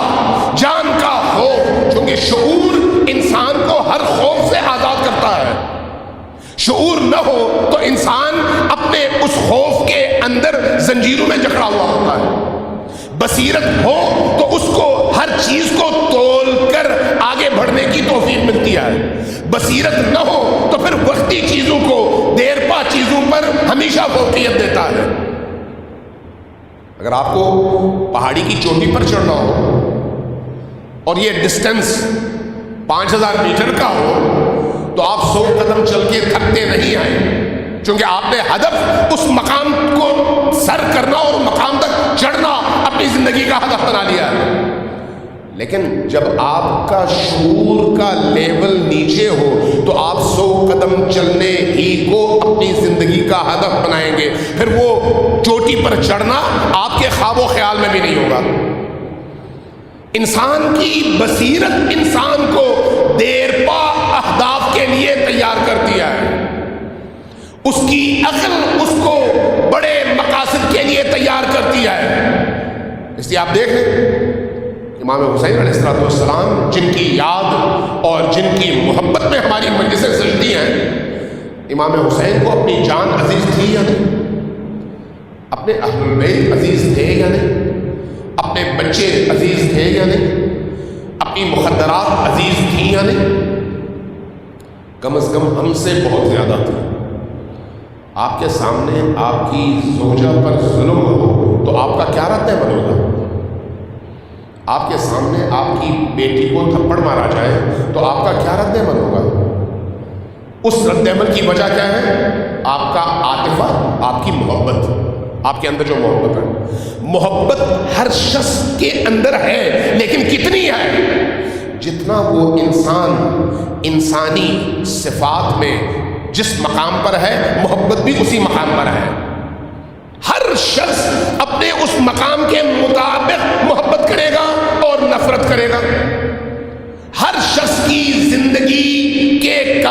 جان کا خوف، چونکہ شعور انسان کو ہر خوف سے آزاد کرتا ہے۔ شعور نہ ہو تو انسان اپنے اس خوف کے اندر زنجیروں میں جکڑا ہوا ہوتا ہے۔ بصیرت ہو تو اس کو ہر چیز کو تول کر آگے بڑھنے کی توفیق ملتی ہے۔ بصیرت نہ ہو تو پھر وقتی چیزوں کو دیر پا چیزوں پر ہمیشہ فوقیت دیتا ہے۔ اگر آپ کو پہاڑی کی چوٹی پر چڑھنا ہو اور یہ ڈسٹینس 5000 میٹر کا ہو تو آپ 100 قدم چل کے تھکتے نہیں آئے، چونکہ آپ نے ہدف اس مقام کو سر کرنا اور مقام تک چڑھنا اپنی زندگی کا ہدف بنا لیا ہے۔ لیکن جب آپ کا شعور کا لیول نیچے ہو تو آپ 100 قدم چلنے ہی کو اپنی زندگی کا ہدف بنائیں گے، پھر وہ چوٹی پر چڑھنا آپ کے خواب و خیال میں بھی نہیں ہوگا۔ انسان کی بصیرت انسان کو دیر پا اہداف کے لیے تیار کرتی ہے، اس کی عقل اس کو بڑے مقاصد کے لیے تیار کرتی ہے۔ اس لیے آپ دیکھ لیں امام حسین علیہ السلام جن کی یاد اور جن کی محبت میں ہماری مجلسیں سجتی ہیں، امام حسین کو اپنی جان عزیز تھی یا نہیں؟ اپنے اہل البیت عزیز تھے یا نہیں؟ اپنے بچے عزیز تھے یا نہیں؟ اپنی مخدرات عزیز تھیں یا نہیں؟ کم از کم ہم سے بہت زیادہ تھی۔ آپ کے سامنے آپ کی زوجہ پر ظلم ہو تو آپ کا کیا رد عمل ہوگا؟ آپ کے سامنے آپ کی بیٹی کو تھپڑ مارا جائے تو آپ کا کیا رد عمل ہوگا؟ اس رد عمل کی وجہ کیا ہے؟ آپ کا عاطفہ، آپ کی محبت، آپ کے اندر جو محبت ہے۔ محبت ہر شخص کے اندر ہے، لیکن کتنی ہے؟ جتنا وہ انسان انسانی صفات میں جس مقام پر ہے، محبت بھی اسی مقام پر ہے۔ ہر شخص اپنے اس مقام کے مطابق محبت کرے گا اور نفرت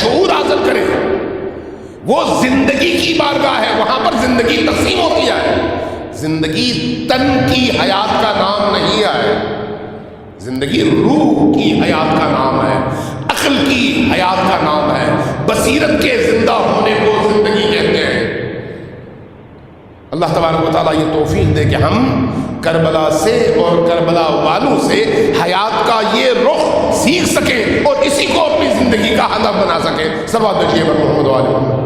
شعور حاصل کرے. وہ زندگی کی بارگاہ ہے، وہاں پر زندگی تقسیم ہوتی ہے. زندگی تن کی حیات کا نام نہیں ہے، زندگی روح کی حیات کا نام ہے، عقل کی حیات کا نام ہے، بصیرت کے زندہ ہونے کو زندگی کہتے ہیں. اللہ تبارک و تعالیٰ یہ توفیق دے کہ ہم کربلا سے اور کربلا والوں سے حیات کا یہ رخ سیکھ سکیں اور اسی کو اپنی زندگی کا ہدف بنا سکیں. صلوات بھیجیے بر محمد و آل محمد.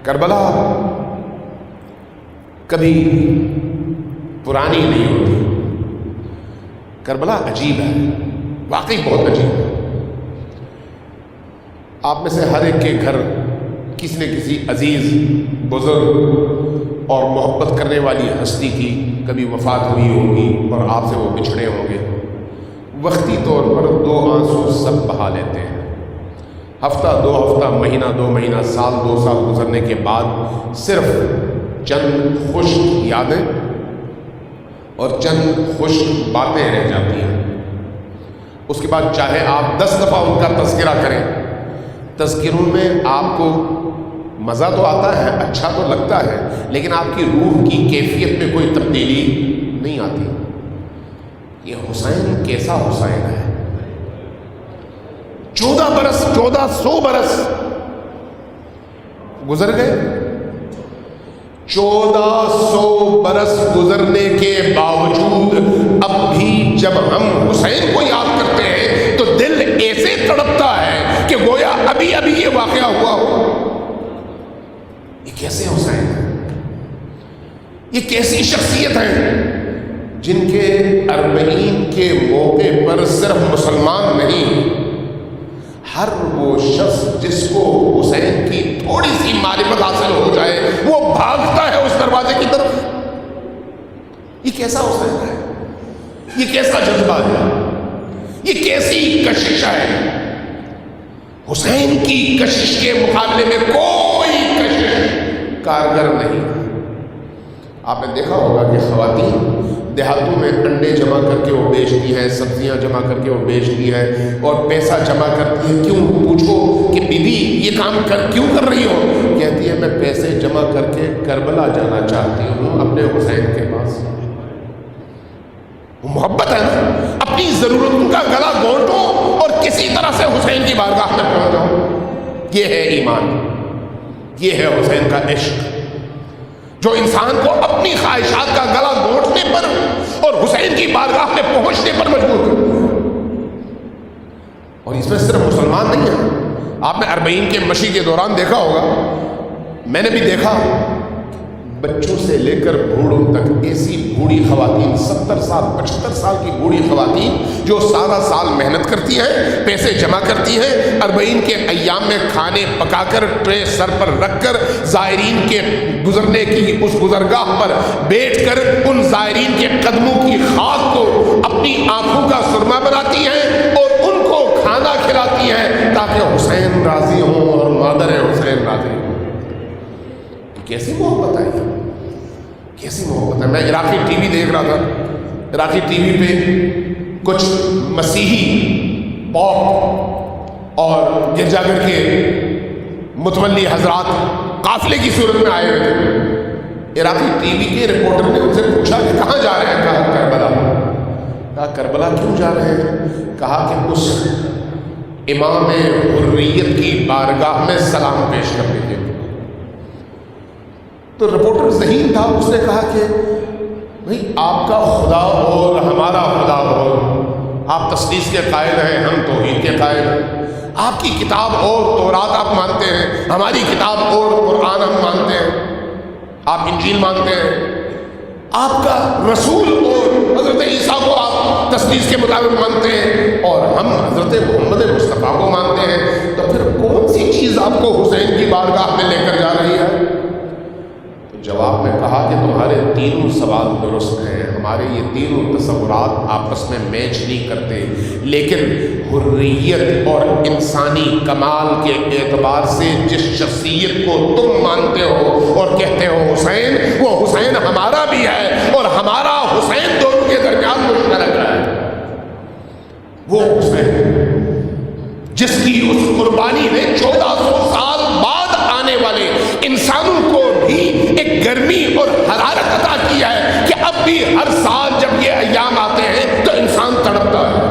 کربلا کبھی پرانی نہیں ہوتی. کربلا عجیب ہے، واقعی بہت عجیب ہے. آپ میں سے ہر ایک کے گھر کسی نہ کسی عزیز، بزرگ اور محبت کرنے والی ہستی کی کبھی وفات ہوئی ہوگی اور آپ سے وہ بچھڑے ہوں گے. وقتی طور پر 2 آنسو سب بہا لیتے ہیں. ہفتہ 2 ہفتہ، مہینہ 2 مہینہ، سال 2 سال گزرنے کے بعد صرف چند خشک یادیں اور چند خشک باتیں رہ جاتی ہیں. اس کے بعد چاہے آپ 10 دفعہ ان کا تذکرہ کریں، تذکروں میں آپ کو مزہ تو آتا ہے، اچھا تو لگتا ہے، لیکن آپ کی روح کی کیفیت میں کوئی تبدیلی نہیں آتی. یہ حسین کیسا حسین ہے. 1400 برس گزر گئے. 1400 برس گزرنے کے باوجود اب بھی جب ہم حسین کو یاد کرتے ہیں تو دل ایسے تڑپتا ہے کہ گویا ابھی ابھی یہ واقعہ ہوا ہو. یہ کیسے حسین ہے؟ یہ کیسی شخصیت ہے جن کے 40 کے موقع پر صرف مسلمان نہیں، ہر وہ شخص جس کو حسین کی تھوڑی سی معرفت حاصل ہو جائے وہ بھاگتا ہے اس دروازے کی طرف. یہ کیسا حسین ہے؟ یہ کیسا جذبہ ہے؟ یہ کیسی کشش ہے؟ حسین کی کشش کے مقابلے میں کوئی کشش کارگر نہیں. آپ نے دیکھا ہوگا کہ خواتین دیہاتوں میں انڈے جمع کر کے وہ بیچتی ہیں، سبزیاں جمع کر کے وہ بیچتی ہیں اور پیسہ جمع کرتی ہیں. کیوں؟ پوچھو کہ بی بی یہ کام کیوں کر رہی ہو؟ کہتی ہے میں پیسے جمع کر کے کربلا جانا چاہتی ہوں اپنے حسین کے پاس. وہ محبت ہے نا. اپنی ضرورتوں کا گلا گھونٹو اور کسی طرح سے حسین کی بارگاہ میں پہنچ جاؤ. یہ ہے ایمان، یہ ہے حسین کا عشق جو انسان کو اپنی خواہشات کا گلا گھونٹنے پر اور حسین کی بارگاہ میں پہنچنے پر مجبور کرتا ہے. اور اس میں صرف مسلمان نہیں ہیں. آپ نے 40 کے مشی کے دوران دیکھا ہوگا، میں نے بھی دیکھا، بچوں سے لے کر بوڑھوں تک ایسی بوڑھی خواتین، 70 سال 75 سال کی بوڑھی خواتین جو سارا سال محنت کرتی ہیں، پیسے جمع کرتی ہیں، 40 کے ایام میں کھانے پکا کر ٹرے سر پر رکھ کر زائرین کے گزرنے کی اس گزرگاہ پر بیٹھ کر ان زائرین کے قدموں کی خاک کو اپنی آنکھوں کا سرما بناتی ہیں اور ان کو کھانا کھلاتی ہیں تاکہ حسین راضی ہوں اور مادر حسین راضی ہوں. کیسی محبت ہے، کیسی محبت ہے. میں عراقی ٹی وی دیکھ رہا تھا. عراقی ٹی وی پہ کچھ مسیحی پوپ اور گرجا گھر کے متولی حضرات قافلے کی صورت میں آئے ہوئے تھے. عراقی ٹی وی کے رپورٹر نے ان سے پوچھا کہ کہاں جا رہے ہیں؟ کہا کربلا. کہا کربلا کیوں جا رہے ہیں؟ کہا کہ اس امام حریت کی بارگاہ میں سلام پیش کرنے کے لیے. تو رپورٹر ذہین تھا، اس نے کہا کہ بھئی آپ کا خدا اور ہمارا خدا اور، آپ تثلیث کے قائل ہیں، ہم توحید کے قائل ہیں. آپ کی کتاب اور تورات آپ مانتے ہیں، ہماری کتاب اور قرآن ہم مانتے ہیں. آپ انجیل مانتے ہیں. آپ کا رسول اور حضرت عیسیٰ کو آپ تثلیث کے مطابق مانتے ہیں اور ہم حضرت محمد مصطفیٰ کو مانتے ہیں. تو پھر کون سی چیز آپ کو حسین کی بارگاہ میں لے کر جا رہی ہے؟ جواب میں کہا کہ تمہارے تینوں سوال درست ہیں، ہمارے یہ تینوں تصورات آپس میں میچ نہیں کرتے، لیکن حریت اور انسانی کمال کے اعتبار سے جس شخصیت کو تم مانتے ہو اور کہتے ہو حسین، وہ حسین ہمارا بھی ہے اور ہمارا حسین دونوں کی اس قربانی نے 1400 سال بعد آنے والے انسانوں کو بھی ایک گرمی اور حرارت عطا کیا ہے کہ اب بھی ہر سال جب یہ ایام آتے ہیں تو انسان تڑپتا ہے،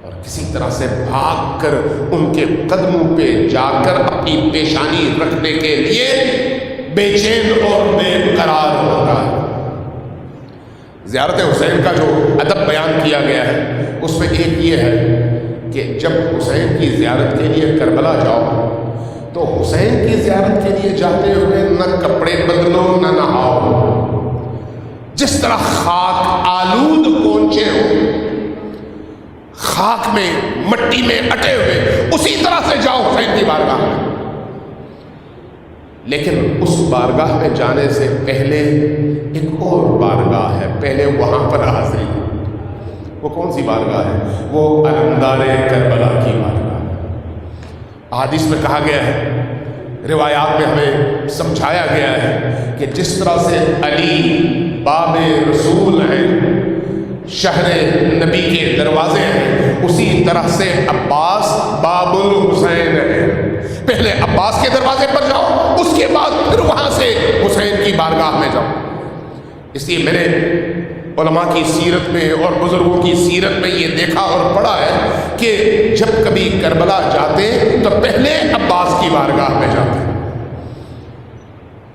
اور کسی طرح سے بھاگ کر ان کے قدموں پہ جا کر اپنی پیشانی رکھنے کے لیے بے چین اور بے قرار ہوتا ہے۔ زیارت حسین کا جو ادب بیان کیا گیا ہے اس میں ایک یہ ہے کہ جب حسین کی زیارت کے لیے کربلا جاؤ تو حسین کی زیارت کے لیے جاتے ہوئے نہ کپڑے بدلو نہ نہاؤ، جس طرح خاک آلود پہنچے ہو، خاک میں مٹی میں اٹے ہوئے، اسی طرح سے جاؤ حسین کی بارگاہ میں۔ لیکن اس بارگاہ میں جانے سے پہلے ایک اور بارگاہ ہے، پہلے وہاں پر حاضری۔ وہ کون سی بارگاہ ہے؟ وہ علمدار کربلا کی بارگاہ۔ حدیث میں کہا گیا ہے، روایات میں ہمیں سمجھایا گیا ہے کہ جس طرح سے علی باب رسول ہیں، شہر نبی کے دروازے ہیں، اسی طرح سے عباس باب الحسین ہے۔ پہلے عباس کے دروازے پر جاؤ، اس کے بعد پھر وہاں سے حسین کی بارگاہ میں جاؤ۔ اس لیے میں نے علماء کی سیرت میں اور بزرگوں کی سیرت میں یہ دیکھا اور پڑھا ہے کہ جب کبھی کربلا جاتے تو پہلے عباس کی بارگاہ میں جاتے۔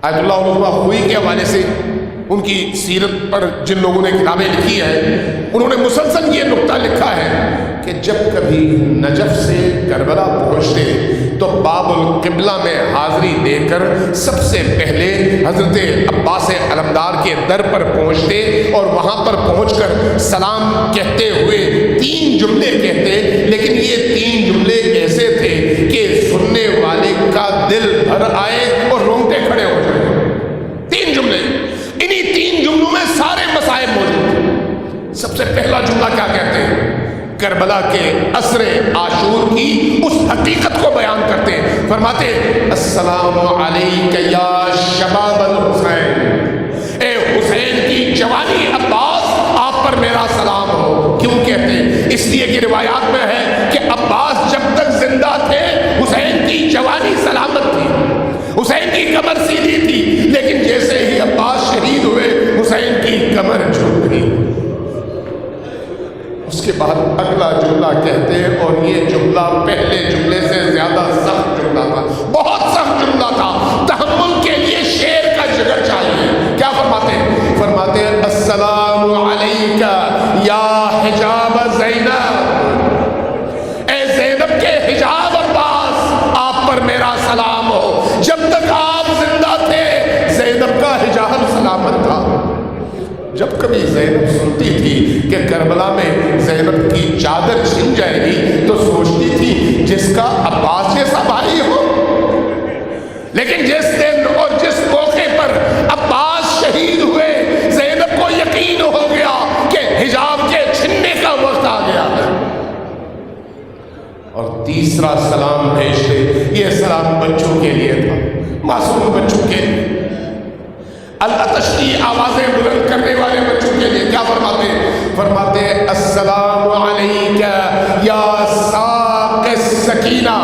آیت اللہ علماء خوئی کے حوالے سے ان کی سیرت پر جن لوگوں نے کتابیں لکھی ہیں انہوں نے مسلسل یہ نقطہ لکھا ہے کہ جب کبھی نجف سے کربلا پہنچتے تو باب القبلہ میں حاضری دے کر سب سے پہلے حضرت عباس علمدار کے در پر پہنچتے اور وہاں پر پہنچ کر سلام کہتے ہوئے 3 جملے کہتے، لیکن یہ 3 جملے ایسے تھے کہ سننے والے کا دل بھر آئے اور رونگٹے کھڑے ہو جائیں۔ 3 جملے، انہی 3 جملوں میں سارے مسائل موجود ہیں۔ سب سے پہلا جملہ کیا کہتے ہیں؟ کربلا کے عصر عاشور کی اس حقیقت کو بیان کرتے ہیں، فرماتے السلام علیک یا شباب الحسین، اے حسین کی جوانی عباس، آپ پر میرا سلام ہو۔ کیوں کہتے ہیں؟ اس لیے کہ روایات میں ہے کہ عباس جب تک زندہ تھے حسین کی جوانی سلامت تھی، حسین کی کمر سیدھی تھی، لیکن جیسے ہی عباس شہید ہوئے حسین کی کمر جھک گئی۔ اس کے بعد اگلا جملہ کہتے ہیں، اور یہ جملہ پہلے جملے سے زیادہ سخت جملہ تھا، بہت سخت جملہ تھا، تحمل کے لیے شیر کا جگر چاہیے۔ کیا فرماتے ہیں؟ فرماتے ہیں السلام علیکہ یا حجاب زینب، اے زینب کے حجاب عباس، آپ پر میرا سلام ہو۔ جب تک آپ زندہ تھے زینب کا حجاب سلامت تھا۔ جب کبھی زینب سنتی تھی کہ کربلا میں زینب کی چادر چھن جائے گی تو سوچتی تھی جس کا عباس جیسا بھائی ہو، لیکن جس دن اور جس موقع پر عباس شہید ہوئے زینب کو یقین ہو گیا کہ حجاب کے چھننے کا وقت آ گیا ہے۔ اور تیسرا سلام بھیجتے، یہ سلام بچوں کے لیے تھا، معصوم بچوں کے لیے، العطش کی آوازیں بلند کرنے والے بچوں کے لیے۔ کیا فرماتے ہیں؟ فرماتے ہیں السلام علیکہ یا ساق السکینہ،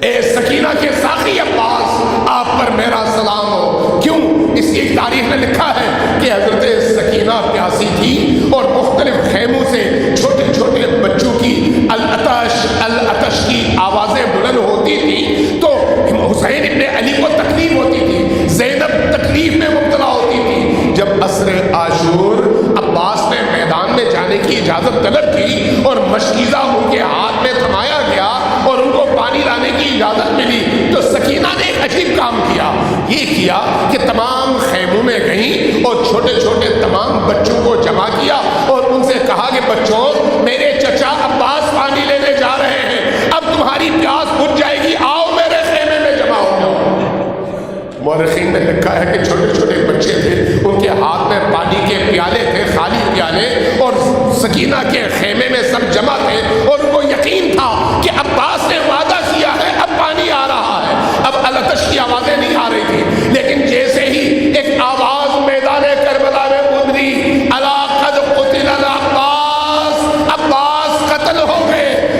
اے سکینہ کے ساقی عباس، آپ پر میرا سلام ہو۔ کیوں؟ اس کی ایک تاریخ میں لکھا ہے کہ حضرت سکینہ پیاسی تھی اور مختلف خیموں سے چھوٹے چھوٹے بچوں کی العطش کی آوازیں بلند ہوتی تھی تو حسین ابن علی کو تکلیف ہوتی تھی، زینب تکلیف میں مبتلا ہوتی تھی۔ جب عصر عاشور عباس نے میدان میں جانے کی اجازت طلب کی اور مشکیزہ ان کے ہاتھ میں تھمایا گیا اور ان کو پانی لانے کی اجازت ملی تو سکینہ نے ایک عجیب کام کیا، یہ کیا کہ تمام خیموں میں گئیں اور چھوٹے چھوٹے تمام بچوں کو جمع کیا اور ان سے کہا کہ بچوں، میرے چچا عباس پانی لینے جا رہے ہیں، اب تمہاری پیاس بجھ جائے گی، آؤ میرے خیمے میں جمع ہو جاؤ۔ مورخین نے لکھا ہے کہ چھوٹے چھوٹے بچے تھے، ان کے ہاتھ میں پانی کے پیالے تھے، خالی پیالے، اور سکینہ کے خیمے میں سب جمع تھے اور ان کو یقین تھا کہ عباس نے وعدہ کیا ہے، اب پانی آ رہا ہے۔ اب العطش کی آوازیں نہیں آ رہی تھی، لیکن جیسے ہی ایک آواز میدان کربلا میں گونجی، الا قد قتل العباس، عباس قتل ہو گئے،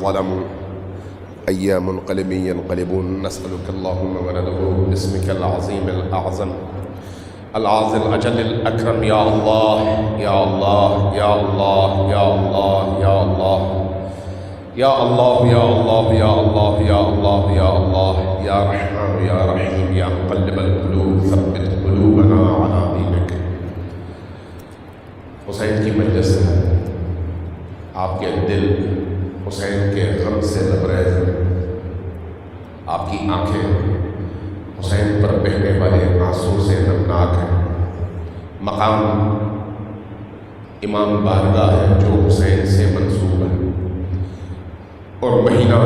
ظلموا أي منقلب ينقلبون نسألك اللهم وندعو باسمك العظيم الأعظم العز الأجل الأكرم يا الله يا الله يا الله يا الله يا الله يا الله يا الله يا الله يا الله يا الله يا رحمن يا رحيم يا مقلب القلوب ثبت قلوبنا على دينك. حسین کی مجلس ہے، آپ کے دل حسین کے غم سے لبریز ہیں، آپ کی آنکھیں حسین پر بہنے والے آنسو سے نمناک ہیں. مقام امام بارگاہ ہے جو حسین سے منسوب ہے، اور مہینہ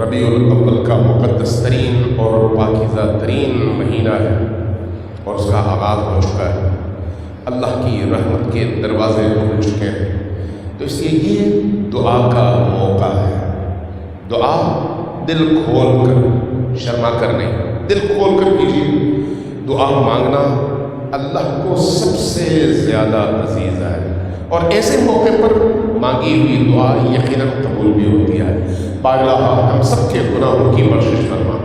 ربیع الاول کا مقدس ترین اور پاکیزہ ترین مہینہ ہے، اور اس کا آغاز ہو چکا ہے. اللہ کی رحمت کے دروازے کھل چکے ہیں، تو اس لیے یہ دعا کا موقع ہے. دعا دل کھول کر، شرما کر نہیں، دل کھول کر کیجیے. دعا مانگنا اللہ کو سب سے زیادہ عزیز ہے، اور ایسے موقع پر مانگی ہوئی دعا یقیناً قبول بھی ہوتی ہے. بااللہ ہم سب کے گناہوں کی بخشش فرما،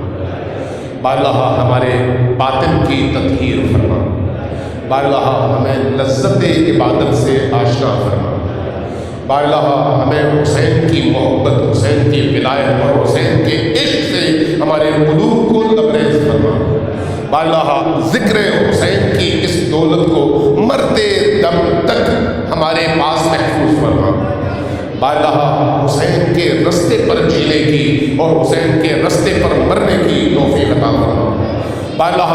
بااللہ ہمارے باطن کی تطہیر فرما، بااللہ ہمیں لذت عبادت سے آشنا فرما، بااللہ ہمیں حسین کی محبت، حسین کی ولایت اور حسین کے عشق سے ہمارے قلوب کو لبریز فرما. بااللہ ذکر حسین کی اس دولت کو مرتے دم تک ہمارے پاس محفوظ فرما. بااللہ حسین کے رستے پر جینے کی اور حسین کے رستے پر مرنے کی توفیق عطا فرما. بااللہ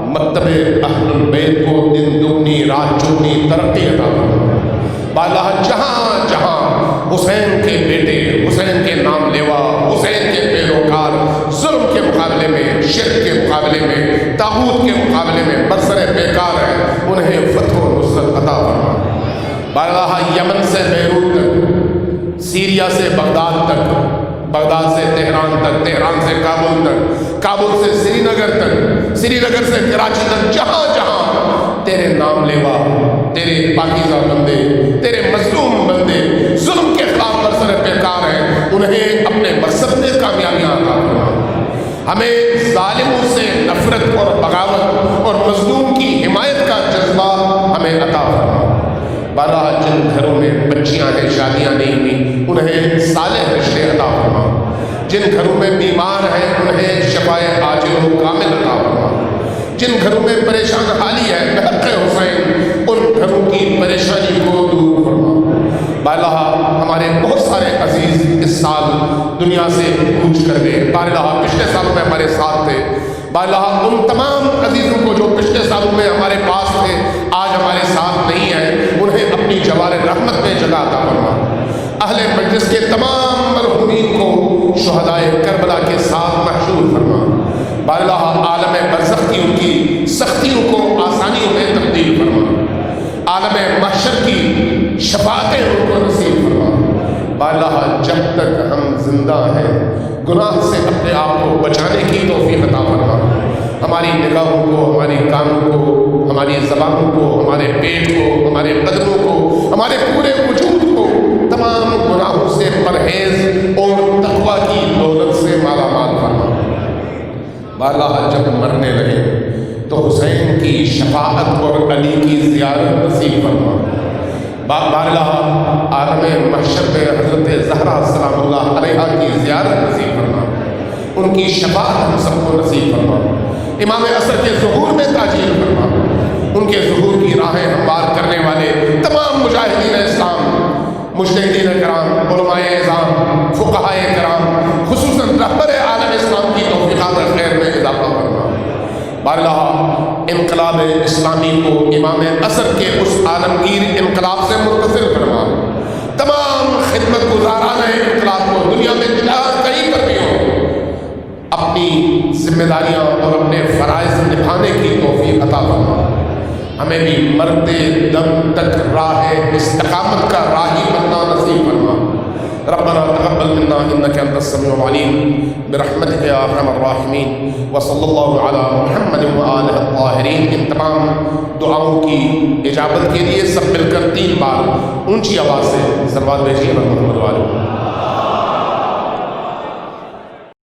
مکتب اہل البیت کو دن دگنی رات چگنی ترقی عطا فرما. بااللہ جہاں جہاں حسین کے بیٹے، حسین کے نام لیوا، حسین کے پیروکار ظلم کے مقابلے میں، شرک کے مقابلے میں، طاغوت کے مقابلے میں برسر بیکار ہیں، انہیں فتح و نصرت عطا فرما. بااللہ یمن سے بیروت تک، سیریا سے بغداد تک، بغداد سے تہران تک، تہران سے کابل تک، کابل سے سری نگر تک، سری نگر سے کراچی تک، جہاں جہاں تیرے نام لیوا، تیرے پاکیزہ بندے، تیرے مظلوم بندے ظلم کے خلاف برسر پیکار ہیں، انہیں اپنے مقصد میں کامیابیاں عطا فرما. ہمیں ظالموں سے نفرت اور بغاوت اور مظلوم کی حمایت کا جذبہ ہمیں عطا فرما. بااللہ جن گھروں میں بچیاں ہیں، شادیاں نہیں ہوئی، انہیں صالح رشتے عطا فرما. جن گھروں میں بیمار ہیں انہیں شفائے عاجل و کامل عطا فرما. جن گھروں میں پریشان حالی ہے بحق حسین، ان گھروں کی پریشانی کو دور فرما. بااللہ ہمارے بہت سارے عزیز اس سال دنیا سے کوچ کر گئے. بااللہ پچھلے سالوں میں ہمارے ساتھ تھے. بااللہ ان تمام عزیزوں کو جو پچھلے سالوں میں ہمارے پاس تھے، آج ہمارے ساتھ نہیں ہیں، انہیں اپنی جوار رحمت میں جگہ عطا فرما. اہل مجلس کے تمام مرحومین کو شہدائے کربلا کے ساتھ محشور فرما. بااللہ عالم برزخ کی ان کی سختیوں کو آسانیوں میں تبدیل فرما. عالم محشر کی شفاعتیں ان کو نصیب فرما. بااللہ جب تک ہم زندہ ہیں گناہ سے اپنے آپ کو بچانے کی توفیق عطا فرما. ہماری نگاہوں کو، ہماری کانوں کو، ہماری زبانوں کو، ہمارے پیٹ کو، ہمارے بدنوں کو، ہمارے پورے وجود کو تمام گناہوں سے پرہیز اور تقوی کی دولت سے مالا مال فرما. بااللہ جب مرنے لگے تو حسین کی شفاعت اور علی کی زیارت نصیب فرما. بااللہ عالم محشر میں حضرت زہرا سلام اللہ علیہا کی زیارت نصیب فرما. ان کی شفاعت ہم سب کو نصیب فرما. امام عصر کے ظہور میں تاجیل فرما. ان کے ظہور کی راہیں ہموار کرنے والے تمام مجاہدین اسلام، مجتہدین کرام، علماء اعظام، فقہائے کرام، خصوصاً رہبر عالم اسلام کی توفیقات خیر میں اضافہ فرما. بااللہ انقلاب اسلامی کو امام عصر کے اس عالمگیر انقلاب سے متصل فرما. تمام خدمت گزاران انقلاب کو دنیا میں کہیں پر بھی ہو اپنی ذمہ داریاں اور اپنے فرائض نبھانے کی توفیق عطا فرما. ہمیں بھی مرتے دم تک راہ استقامت کا راہی بننا نصیب فرما. ربنا تقبل تقبل منا انك انت السميع العليم برحمتك یا ارحم الراحمین وصلی اللہ علی محمد وآلہ الطاہرین۔ ان تمام دعاؤں کی اجابت کے لیے سب مل کر 3 بار اونچی آواز سے صلوات بھیجیے محمد وآلہ۔